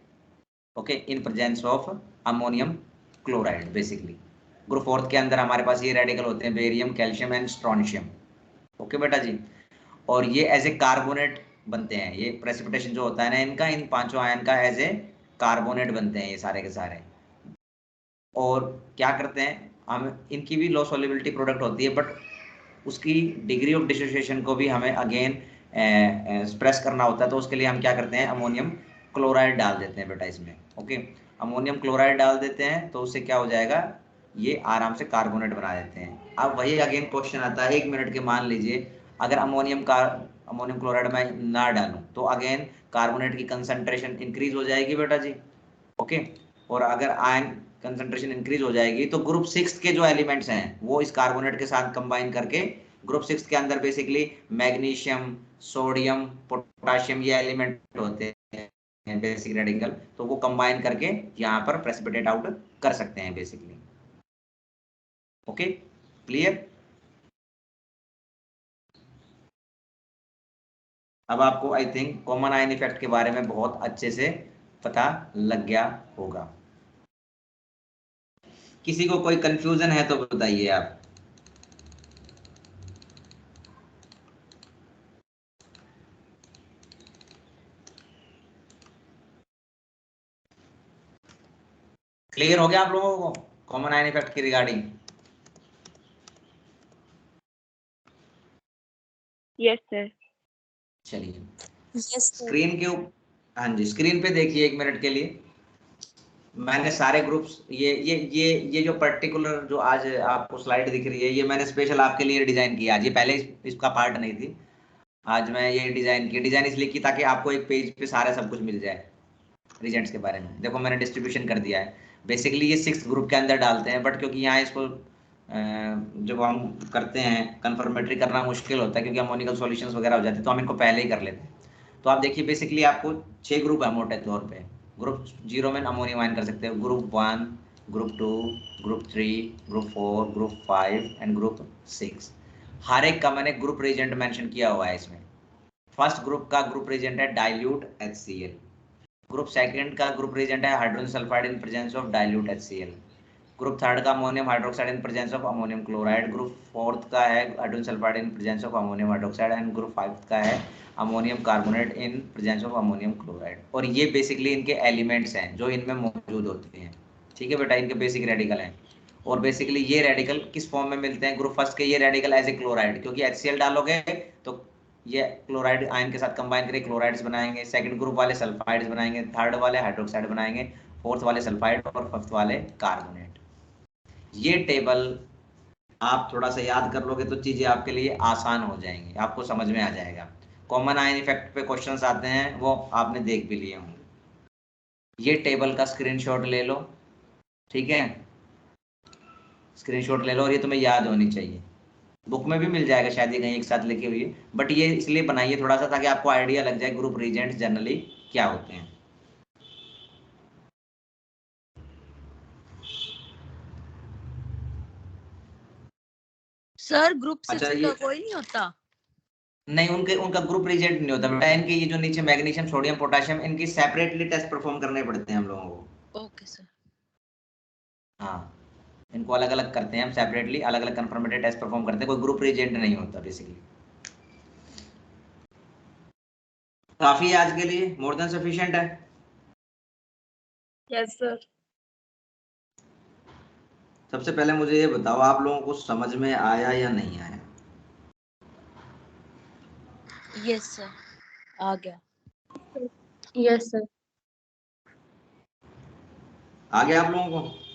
okay, in presence of ammonium chloride basically. Group fourth के अंदर हमारे पास ये रेडिकल होते हैं barium, calcium and strontium, okay बेटा जी। और ये एज ए कार्बोनेट बनते हैं, ये प्रेसिपिटेशन जो होता है ना इनका, इन पांचों आयन का एज ए कार्बोनेट बनते हैं ये सारे के सारे। और क्या करते हैं हम, इनकी भी लो सॉल्युबिलिटी प्रोडक्ट होती है, बट उसकी डिग्री ऑफ डिसोसिएशन को भी हमें अगेन एक्सप्रेस करना होता है, तो उसके लिए हम क्या करते हैं, अमोनियम क्लोराइड डाल देते हैं बेटा इसमें, ओके। अमोनियम क्लोराइड डाल देते हैं तो उससे क्या हो जाएगा, ये आराम से कार्बोनेट बना देते हैं। अब वही अगेन क्वेश्चन आता है, एक मिनट के मान लीजिए अगर अमोनियम क्लोराइड में ना डालूं तो अगेन कार्बोनेट की कंसंट्रेशन इंक्रीज हो जाएगी बेटा जी, ओके। और अगर आयन कंसंट्रेशन इंक्रीज हो जाएगी तो ग्रुप सिक्स के जो एलिमेंट्स हैं वो इस कार्बोनेट के साथ कंबाइन करके, ग्रुप सिक्स के अंदर बेसिकली मैग्नीशियम, सोडियम, पोटाशियम ये एलिमेंट होते हैं बेसिक रेडिकल, तो वो कंबाइन करके यहाँ पर प्रेसिपिटेट आउट कर सकते हैं बेसिकली, ओके, क्लियर। अब आपको I think common ion effect के बारे में बहुत अच्छे से पता लग गया होगा। किसी को कोई कंफ्यूजन है तो बताइए आप। क्लियर हो गया आप लोगों को कॉमन आयन इफेक्ट की रिगार्डिंग? Yes sir. चलिए यस सर। स्क्रीन के हाँ जी, स्क्रीन पे देखिए एक मिनट के लिए। मैंने सारे ग्रुप्स, ये जो पर्टिकुलर जो आज आपको स्लाइड दिख रही है, ये मैंने स्पेशल आपके लिए डिजाइन किया आज, ये पहले इसका पार्ट नहीं थी, आज मैं ये डिजाइन इसलिए की ताकि आपको एक पेज पे सारा सब कुछ मिल जाए रिजेंट्स के बारे में। देखो मैंने डिस्ट्रीब्यूशन कर दिया है। बेसिकली ये 6 ग्रुप के अंदर डालते हैं, बट क्योंकि यहाँ इसको जब हम करते हैं कन्फर्मेटरी करना मुश्किल होता है क्योंकि अमोनिकल सॉल्यूशंस वगैरह हो जाते हैं, तो हम इनको पहले ही कर लेते हैं। तो आप देखिए बेसिकली आपको 6 ग्रुप है मोटे तौर पे। ग्रुप 0 में अमोनियम आयन कर सकते हो, group 1, group 2, group 3, group 4, group 5 and group 6। हर एक का मैंने ग्रुप रिएजेंट मेंशन किया हुआ है इसमें। फर्स्ट ग्रुप का ग्रुप रिएजेंट है डाइल्यूट HCl। ग्रुप सेकंड का ग्रुप रिएजेंट है hydrogen sulphide in presence of dilute HCl। Group third का ammonium hydroxide in presence of ammonium chloride. Group fourth का है hydrogen sulphide in presence of ammonium hydroxide and group fifth का है ammonium carbonate in presence of ammonium chloride. और ये basically इनके elements हैं जो इनमें मौजूद होते हैं। ठीक है बेटा, इनके बेसिक रेडिकल हैं। और बेसिकली ये रेडिकल किस फॉर्म में मिलते हैं? ग्रुप फर्स्ट के ये रेडिकल एज ए क्लोराइड, क्योंकि HCl डालोगे तो ये क्लोराइड आयन के साथ कंबाइन करके क्लोराइड्स बनाएंगे। सेकंड ग्रुप वाले सल्फाइड्स बनाएंगे, थर्ड वाले हाइड्रोक्साइड बनाएंगे, फोर्थ वाले सल्फाइड और फिफ्थ वाले कार्बोनेट। ये टेबल आप थोड़ा सा याद कर लोगे तो चीजें आपके लिए आसान हो जाएंगी, आपको समझ में आ जाएगा। कॉमन आयन इफेक्ट पे क्वेश्चंस आते हैं, वो आपने देख भी लिए होंगे। ये टेबल का स्क्रीनशॉट ले लो, ठीक है, स्क्रीनशॉट ले लो, और ये तुम्हें याद होनी चाहिए। बुक में भी मिल जाएगा शायद, ये कहीं एक साथ लिखी हुई है, बट ये इसलिए बनाइए थोड़ा सा ताकि आपको आइडिया लग जाए ग्रुप रिएजेंट्स जनरली क्या होते हैं। सर ग्रुप 6 अच्छा, का ये कोई नहीं होता? नहीं, उनका ग्रुप रिएजेंट नहीं होता बेटा। इनके ये जो नीचे मैग्नीशियम, सोडियम, पोटेशियम, इनकी सेपरेटली टेस्ट परफॉर्म करने पड़ते हैं हम लोगों को। Okay sir. हाँ, इनको अलग अलग करते हैं हम सेपरेटली, अलग अलग कंफर्मेटरी टेस्ट परफॉर्म करते हैं, कोई ग्रुप रिएजेंट नहीं होता बेसिकली। काफी है आज के लिए, मोर देन सफिशिएंट है। Yes sir. सबसे पहले मुझे ये बताओ, आप लोगों को समझ में आया या नहीं आया? यस सर, आ गया। Yes sir. आ गया आप लोगों को?